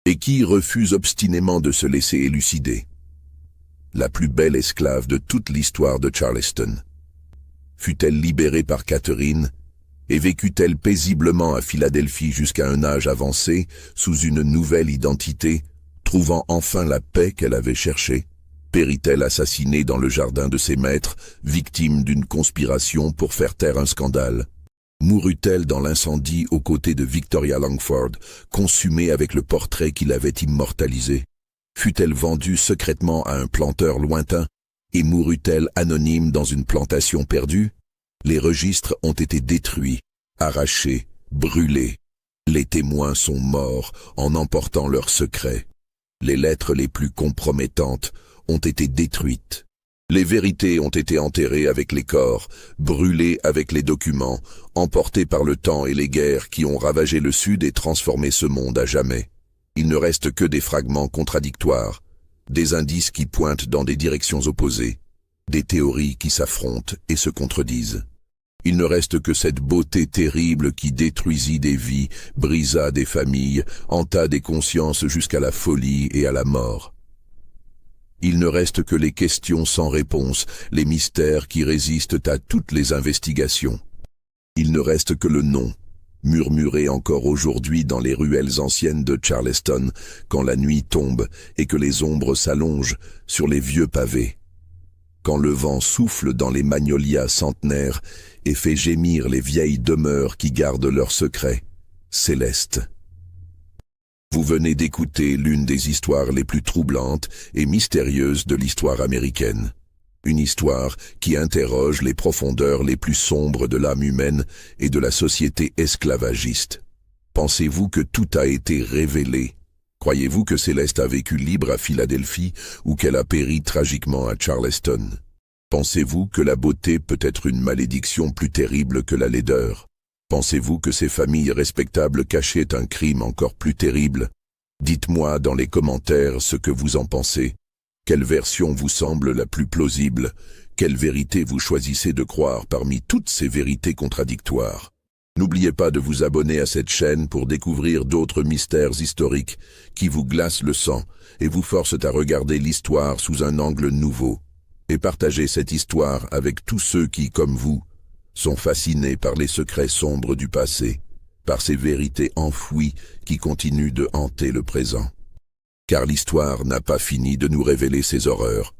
et qui refuse obstinément de se laisser élucider. La plus belle esclave de toute l'histoire de Charleston. Fut-elle libérée par Catherine et vécut-elle paisiblement à Philadelphie jusqu'à un âge avancé, sous une nouvelle identité, trouvant enfin la paix qu'elle avait cherchée? Périt-elle assassinée dans le jardin de ses maîtres, victime d'une conspiration pour faire taire un scandale? Mourut-elle dans l'incendie aux côtés de Victoria Langford, consumée avec le portrait qui l'avait immortalisée? Fut-elle vendue secrètement à un planteur lointain et mourut-elle anonyme dans une plantation perdue? Les registres ont été détruits, arrachés, brûlés. Les témoins sont morts en emportant leurs secrets. Les lettres les plus compromettantes ont été détruites. Les vérités ont été enterrées avec les corps, brûlées avec les documents, emportées par le temps et les guerres qui ont ravagé le Sud et transformé ce monde à jamais. Il ne reste que des fragments contradictoires, des indices qui pointent dans des directions opposées, des théories qui s'affrontent et se contredisent. Il ne reste que cette beauté terrible qui détruisit des vies, brisa des familles, hanta des consciences jusqu'à la folie et à la mort. Il ne reste que les questions sans réponse, les mystères qui résistent à toutes les investigations. Il ne reste que le nom, murmuré encore aujourd'hui dans les ruelles anciennes de Charleston, quand la nuit tombe et que les ombres s'allongent sur les vieux pavés. Quand le vent souffle dans les magnolias centenaires et fait gémir les vieilles demeures qui gardent leurs secrets, Céleste. Vous venez d'écouter l'une des histoires les plus troublantes et mystérieuses de l'histoire américaine. Une histoire qui interroge les profondeurs les plus sombres de l'âme humaine et de la société esclavagiste. Pensez-vous que tout a été révélé? Croyez-vous que Céleste a vécu libre à Philadelphie ou qu'elle a péri tragiquement à Charleston? Pensez-vous que la beauté peut être une malédiction plus terrible que la laideur? Pensez-vous que ces familles respectables cachaient un crime encore plus terrible? Dites-moi dans les commentaires ce que vous en pensez. Quelle version vous semble la plus plausible? Quelle vérité vous choisissez de croire parmi toutes ces vérités contradictoires? N'oubliez pas de vous abonner à cette chaîne pour découvrir d'autres mystères historiques qui vous glacent le sang et vous forcent à regarder l'histoire sous un angle nouveau. Et partagez cette histoire avec tous ceux qui, comme vous, sont fascinés par les secrets sombres du passé, par ces vérités enfouies qui continuent de hanter le présent. Car l'histoire n'a pas fini de nous révéler ses horreurs,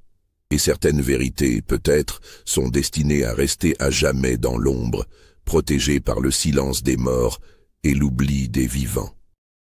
et certaines vérités, peut-être, sont destinées à rester à jamais dans l'ombre, protégées par le silence des morts et l'oubli des vivants.